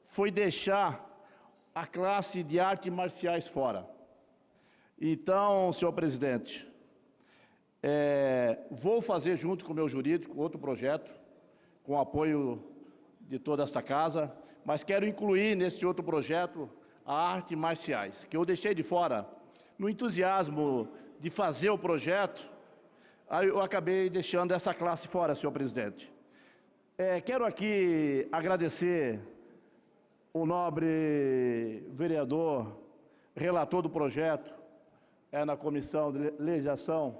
Speaker 5: foi deixar a classe de artes marciais fora. Então, senhor presidente, vou fazer junto com o meu jurídico outro projeto, com o apoio de toda esta casa, mas quero incluir neste outro projeto a artes marciais, que eu deixei de fora. No entusiasmo de fazer o projeto, aí eu acabei deixando essa classe fora, senhor presidente. Quero aqui agradecer o nobre vereador, relator do projeto, na Comissão de Legislação,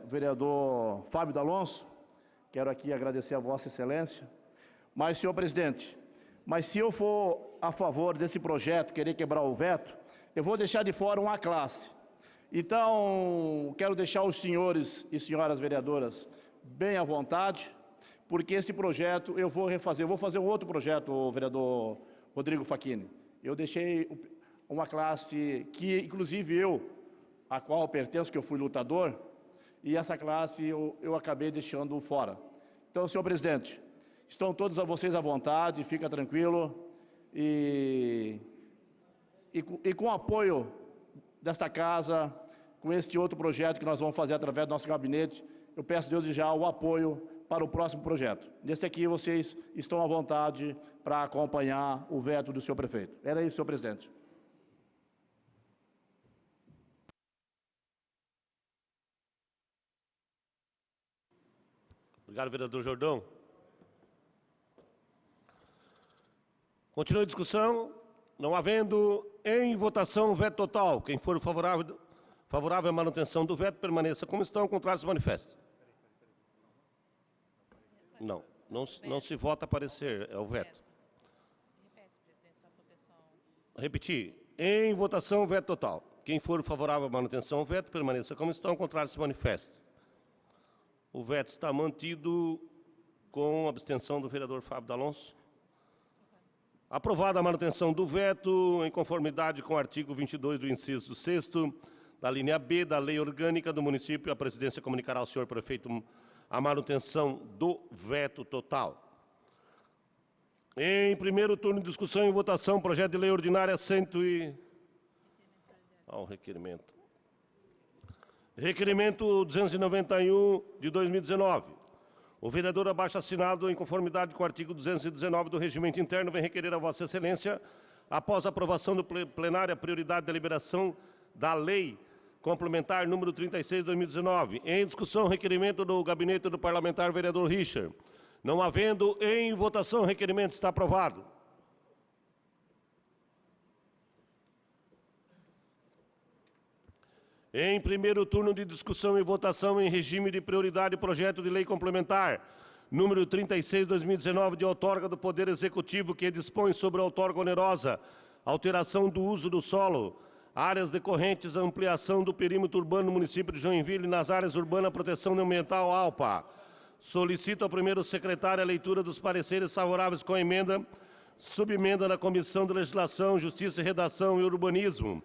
Speaker 5: vereador Fábio D'Alonso. Quero aqui agradecer a Vossa Excelência. Mas, senhor presidente, se eu for a favor desse projeto, querer quebrar o veto, eu vou deixar de fora uma classe. Então, quero deixar os senhores e senhoras vereadoras bem à vontade, porque esse projeto eu vou refazer. Eu vou fazer um outro projeto, vereador Rodrigo Facchini. Eu deixei uma classe que, inclusive eu, a qual eu pertenço, que eu fui lutador, e essa classe eu acabei deixando fora. Então, senhor presidente, estão todos vocês à vontade, fica tranquilo, e com o apoio desta casa, com este outro projeto que nós vamos fazer através do nosso gabinete, eu peço a Deus já o apoio para o próximo projeto. Neste aqui, vocês estão à vontade para acompanhar o veto do senhor prefeito. Era isso, senhor presidente.
Speaker 2: Obrigado, vereador Jordão. Continua a discussão. Não havendo em votação o veto total. Quem for favorável à manutenção do veto, permaneça como estão. Contrário, se manifeste. Não se vota a parecer, é o veto. Repetir. Em votação, o veto total. Quem for favorável à manutenção do veto, permaneça como estão. Contrário, se manifeste. O veto está mantido com a abstenção do vereador Fábio D'Alonso. Aprovada a manutenção do veto, em conformidade com o artigo 22 do inciso 6º, da linha B da Lei Orgânica do Município, a presidência comunicará ao senhor prefeito a manutenção do veto total. Em primeiro turno de discussão e votação, projeto de lei ordinária ao requerimento. Requerimento 291 de 2019. O vereador abaixo assinado, em conformidade com o artigo 219 do Regimento Interno, vem requerer a Vossa Excelência, após a aprovação do plenário, a prioridade de deliberação da Lei Complementar número 36 de 2019. Em discussão, requerimento do Gabinete do Parlamentar Vereador Richard. Não havendo em votação, o requerimento está aprovado. Em primeiro turno de discussão e votação em regime de prioridade, projeto de lei complementar, número 36, 2019, de outorga do Poder Executivo, que dispõe sobre a outorga onerosa, alteração do uso do solo, áreas decorrentes à ampliação do perímetro urbano do município de Joinville nas áreas urbanas, proteção ambiental, ALPA. Solicito ao primeiro secretário a leitura dos pareceres favoráveis com a emenda, subemenda na Comissão de Legislação, Justiça e Redação e Urbanismo,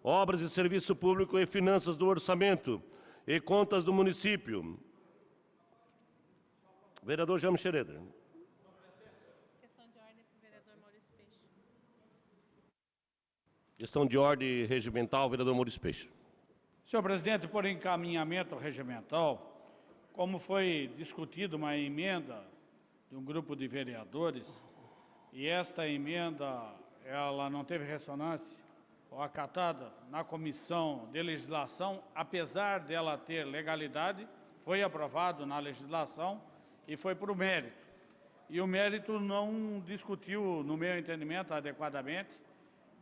Speaker 2: Obras e Serviço Público e Finanças do Orçamento e Contas do Município. Vereador Jaime Schroeder. Questão de ordem regimental, vereador Maurício Peixe.
Speaker 3: Senhor presidente, por encaminhamento regimental, como foi discutido uma emenda de um grupo de vereadores, e esta emenda ela não teve ressonância ou acatada na Comissão de Legislação, apesar dela ter legalidade, foi aprovado na legislação e foi para o mérito. E o mérito não discutiu, no meu entendimento, adequadamente,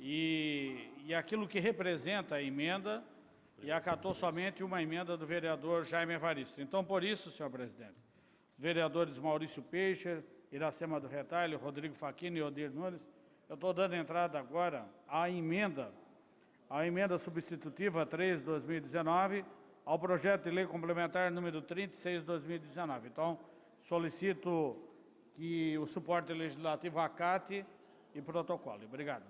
Speaker 3: e aquilo que representa a emenda, e acatou somente uma emenda do vereador Jaime Evaristo. Então, por isso, senhor presidente, os vereadores Maurício Peixe, Iracema do Retalho, Rodrigo Facchini e Odir Nunes, eu estou dando entrada agora à emenda substitutiva 3 de 2019, ao projeto de lei complementar número 36 de 2019. Então, solicito que o suporte legislativo acate e protocole. Obrigado.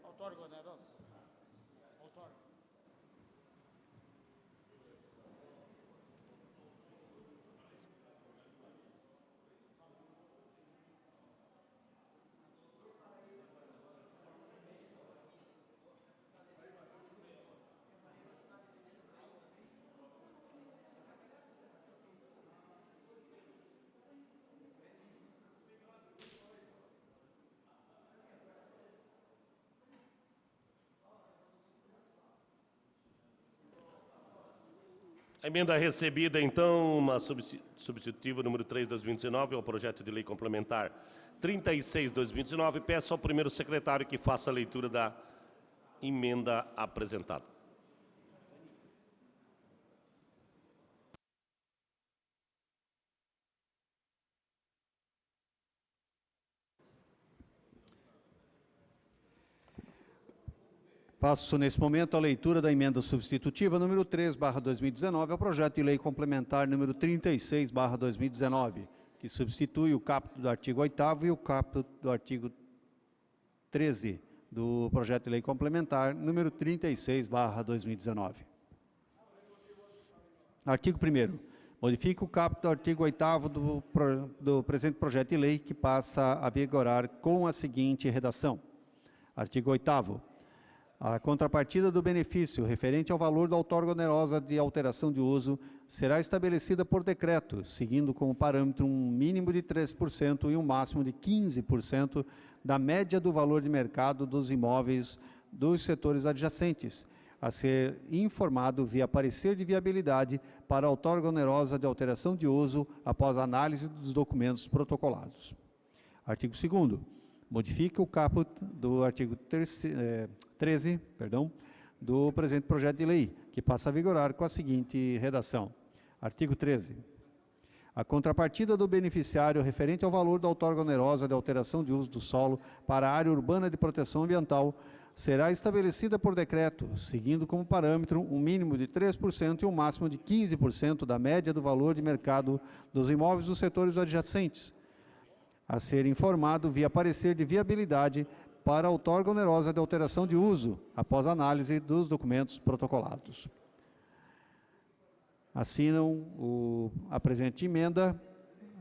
Speaker 3: Outorga onerosa. Outorga.
Speaker 2: A emenda recebida, então, uma substitutiva número 3 de 2019, ao projeto de lei complementar 36 de 2019. Peço ao primeiro secretário que faça a leitura da emenda apresentada.
Speaker 4: Passo, nesse momento, a leitura da emenda substitutiva número 3/2019 ao projeto de lei complementar número 36/2019, que substitui o caput do artigo 8º e o caput do artigo 13 do projeto de lei complementar número 36/2019. Artigo 1º. Modifica o caput do artigo 8º do presente projeto de lei, que passa a vigorar com a seguinte redação. Artigo 8º. A contrapartida do benefício referente ao valor da outorga onerosa de alteração de uso será estabelecida por decreto, seguindo como parâmetro um mínimo de 3% e um máximo de 15% da média do valor de mercado dos imóveis dos setores adjacentes, a ser informado via parecer de viabilidade para a outorga onerosa de alteração de uso após a análise dos documentos protocolados. Artigo 2º. Modifica o caput do artigo 13, do presente projeto de lei, que passa a vigorar com a seguinte redação. Artigo 13. A contrapartida do beneficiário referente ao valor da outorga onerosa de alteração de uso do solo para a área urbana de proteção ambiental será estabelecida por decreto, seguindo como parâmetro um mínimo de 3% e um máximo de 15% da média do valor de mercado dos imóveis dos setores adjacentes, a ser informado via parecer de viabilidade para a outorga onerosa de alteração de uso, após análise dos documentos protocolados. Assinam a presente emenda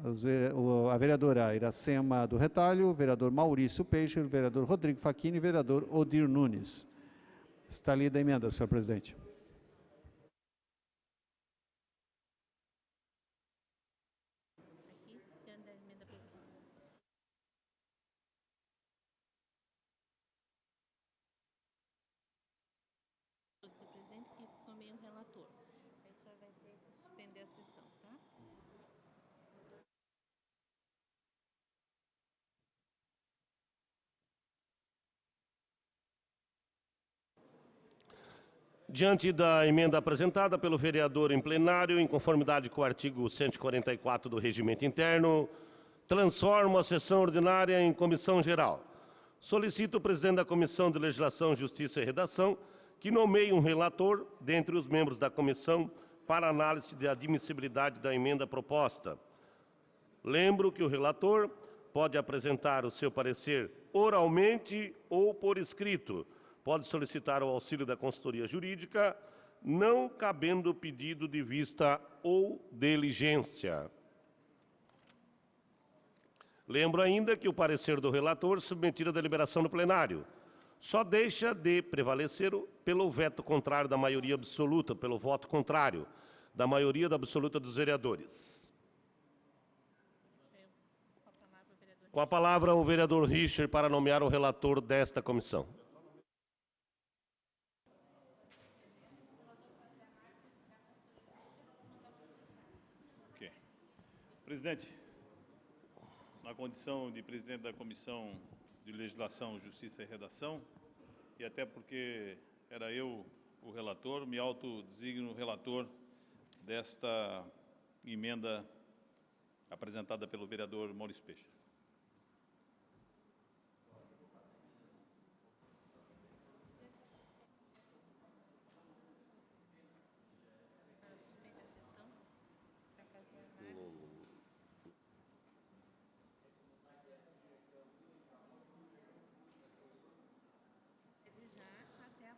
Speaker 4: a vereadora Iracema do Retalho, o vereador Maurício Peixe, o vereador Rodrigo Facchini e o vereador Odir Nunes. Está lida a emenda, senhor presidente.
Speaker 2: Diante da emenda apresentada pelo vereador em plenário, em conformidade com o artigo 144 do Regimento Interno, transformo a sessão ordinária em comissão geral. Solicito o presidente da Comissão de Legislação, Justiça e Redação que nomeie um relator dentre os membros da comissão para análise de admissibilidade da emenda proposta. Lembro que o relator pode apresentar o seu parecer oralmente ou por escrito. Pode solicitar o auxílio da consultoria jurídica, não cabendo pedido de vista ou diligência. Lembro ainda que o parecer do relator, submetido à deliberação no plenário, só deixa de prevalecer pelo veto contrário da maioria absoluta, pelo voto contrário da maioria absoluta dos vereadores. Com a palavra, o vereador Richard para nomear o relator desta comissão.
Speaker 11: Presidente, na condição de presidente da Comissão de Legislação, Justiça e Redação, e até porque era eu o relator, me autodesigno relator desta emenda apresentada pelo vereador Maurício Peixe.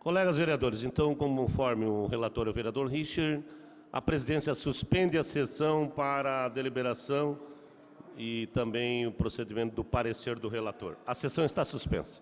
Speaker 2: Colegas vereadores, então, conforme o relator, o vereador Richard, a presidência suspende a sessão para a deliberação e também o procedimento do parecer do relator. A sessão está suspensa.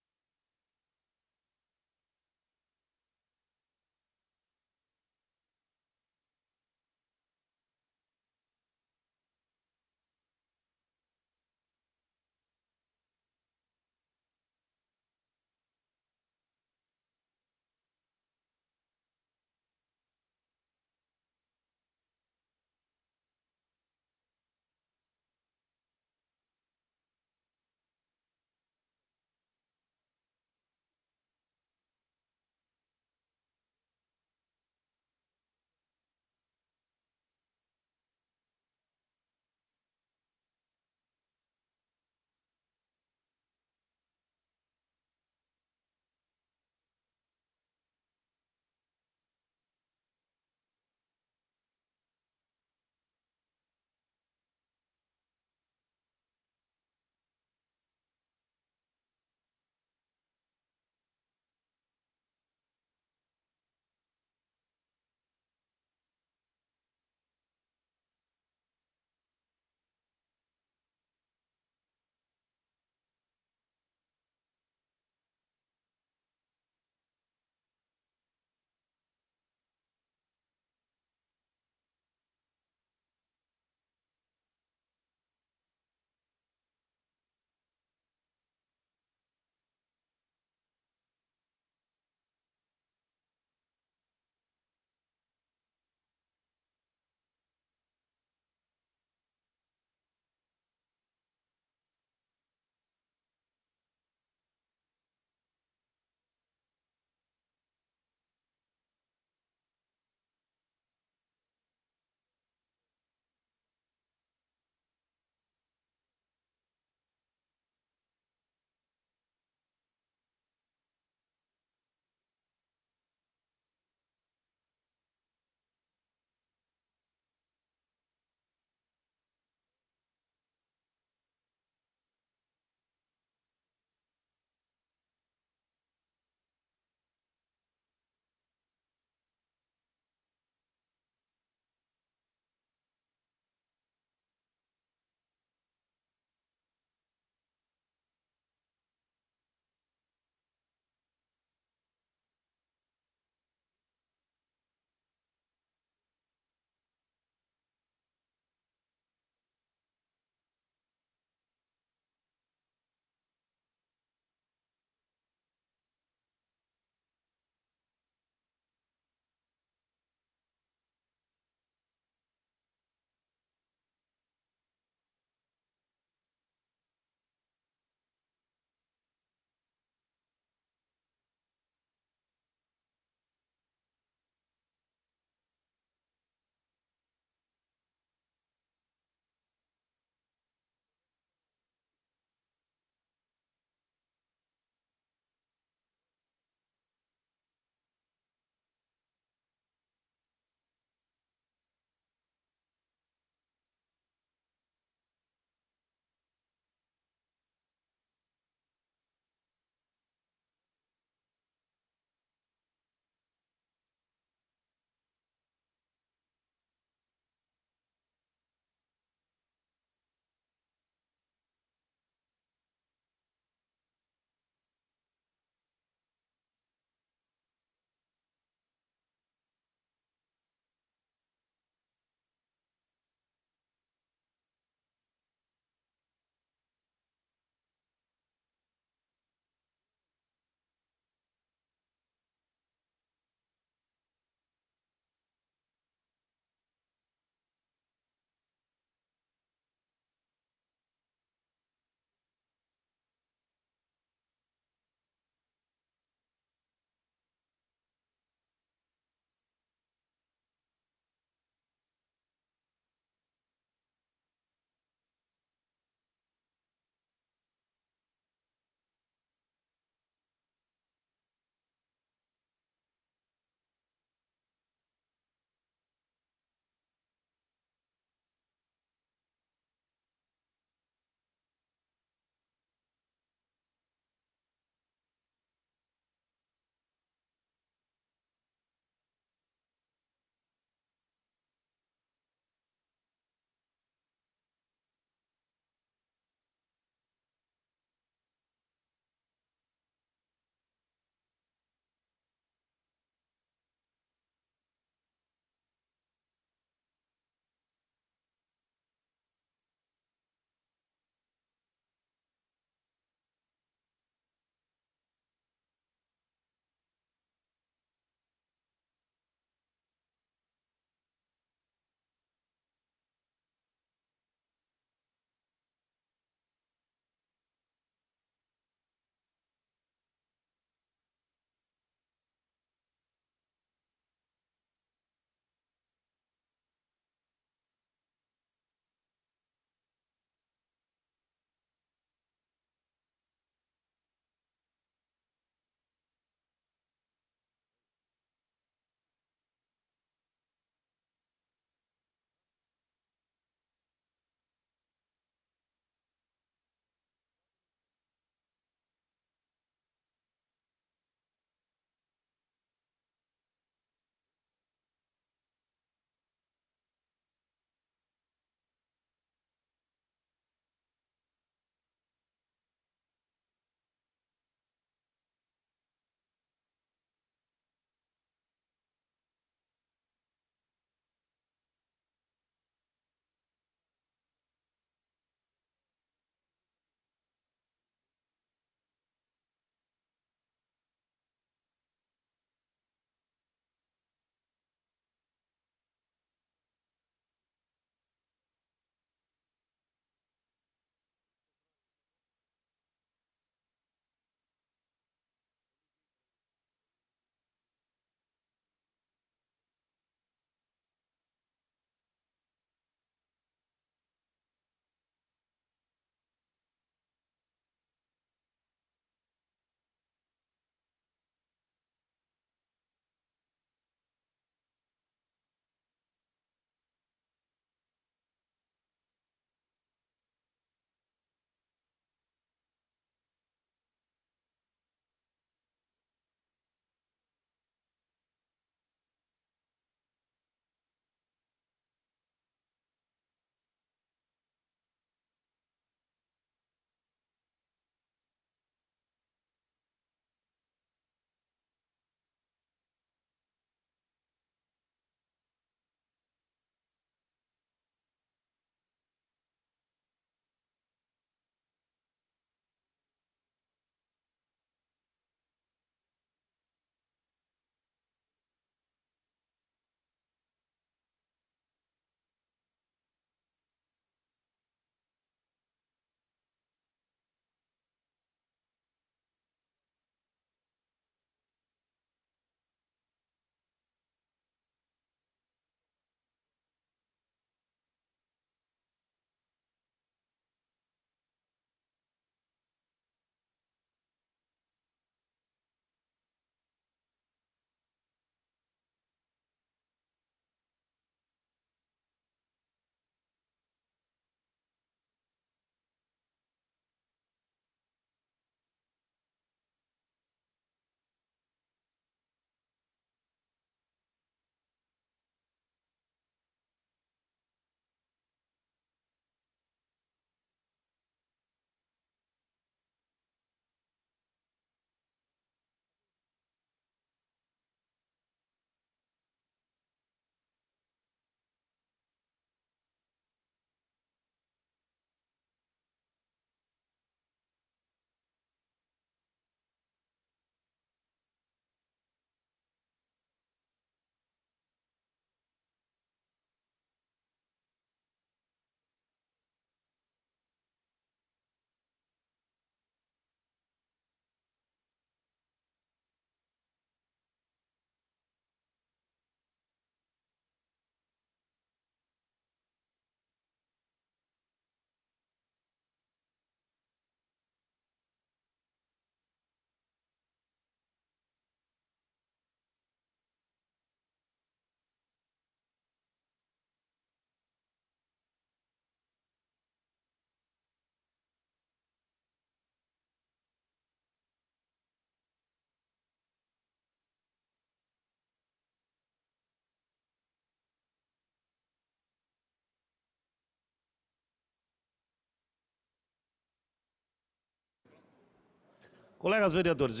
Speaker 2: Colegas vereadores,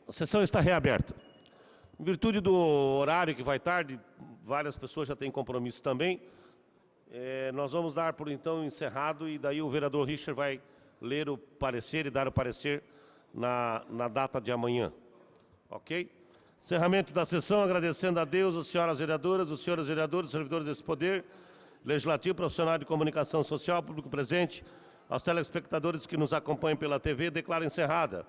Speaker 2: a sessão está reaberta. Em virtude do horário que vai tarde, várias pessoas já têm compromisso também, nós vamos dar por então encerrado e daí o vereador Richard vai ler o parecer e dar o parecer na data de amanhã. Ok? Encerramento da sessão, agradecendo a Deus, as senhoras vereadoras, os senhores vereadores, servidores desse poder, legislativo, profissional de comunicação social, público presente, aos telespectadores que nos acompanham pela TV, declaro encerrada.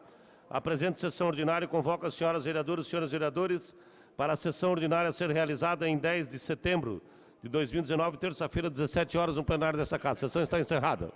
Speaker 2: A presente sessão ordinária convoca as senhoras vereadoras e senhores vereadores para a sessão ordinária a ser realizada em 10 de setembro de 2019, terça-feira, 17 horas, no plenário dessa casa. A sessão está encerrada.